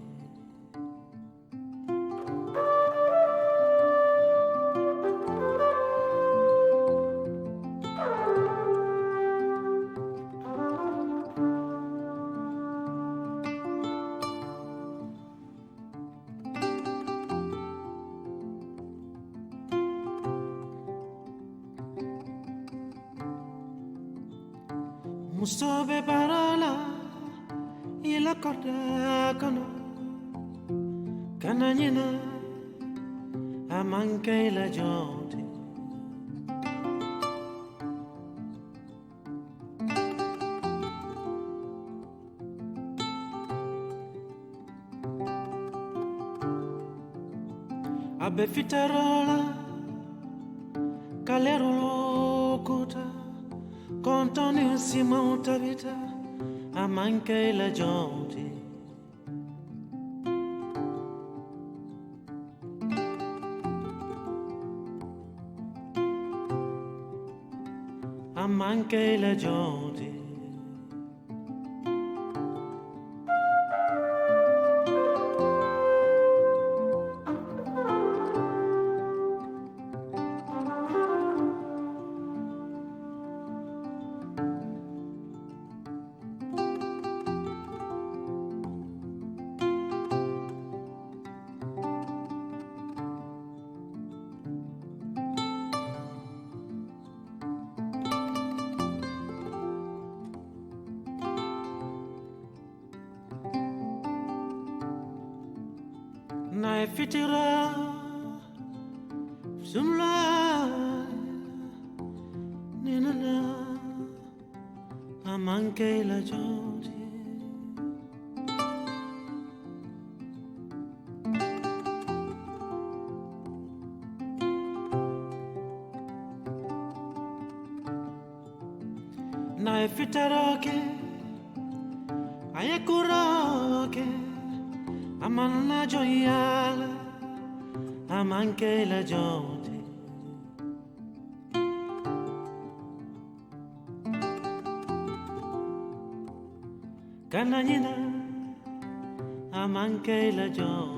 Musobe barala ila korda kono kananyina amanke la joti abe fitarola kalero kota Contoni si monta vita a manca la gente a manca la gente na fitira sumla ninana amanke la jodi na fitira ke ayakura ke Amanna gioiale, amanche la gioia. Cananina, amanche la gioia.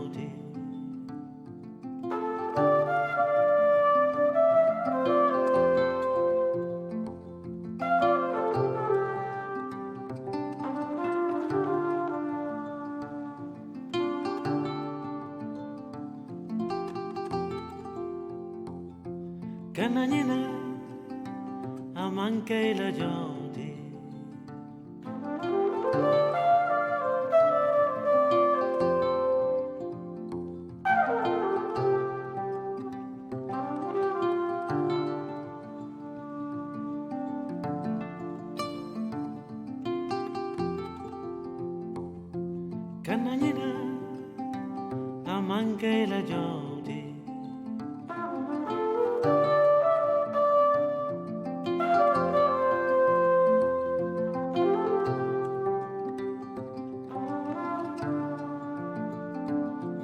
Cananina, amanche la gioia. Kananyina, Amankela Jodi.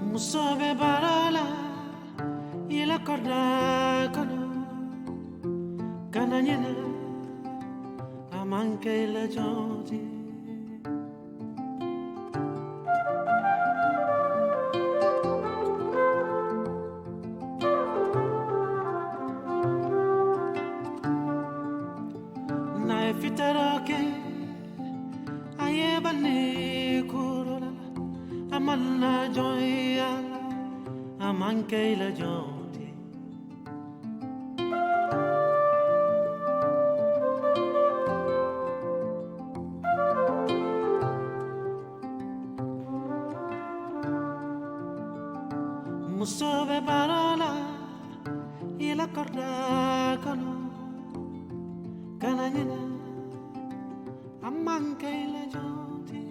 Musobe barala, ila korda kono. Kananyina, Amankela Jodi. Fitaroke ayebane kurola amanna joya amankeila jodi musobe parola ila corda kono kananyina Amankela Jodi.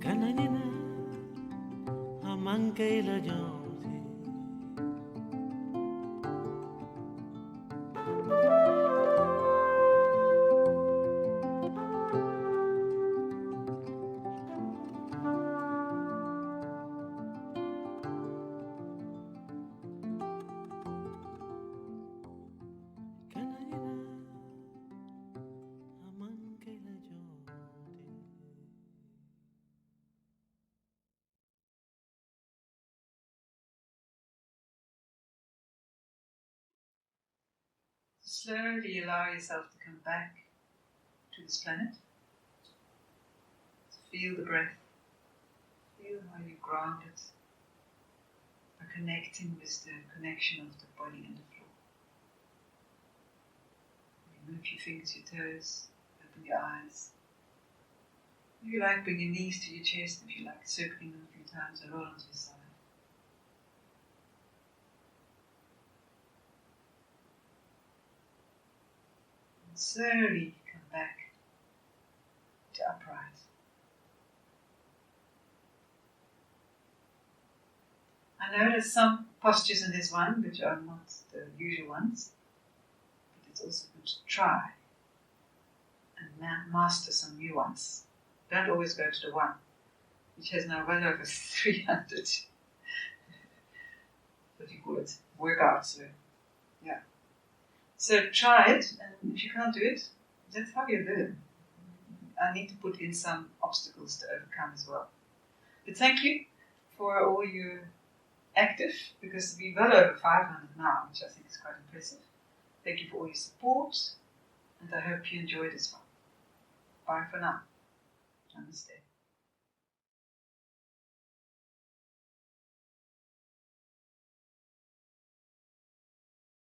Kananyina Amankela Jodi. Slowly allow yourself to come back to this planet. Feel the breath. Feel how you ground it by connecting with the connection of the body and the floor. You move your fingers, your toes, open your eyes. If you like, bring your knees to your chest. If you like, circling them a few times and roll onto your side. And slowly come back to upright. I know there's some postures in this one which are not the usual ones, but it's also good to try and master some new ones. Don't always go to the one which has now well over 300, what do you call it, workouts. So, yeah. So try it, and if you can't do it, that's how you learn. I need to put in some obstacles to overcome as well. But thank you for all your active, because we're well over 500 now, which I think is quite impressive. Thank you for all your support, and I hope you enjoy this one. Bye for now. Namaste.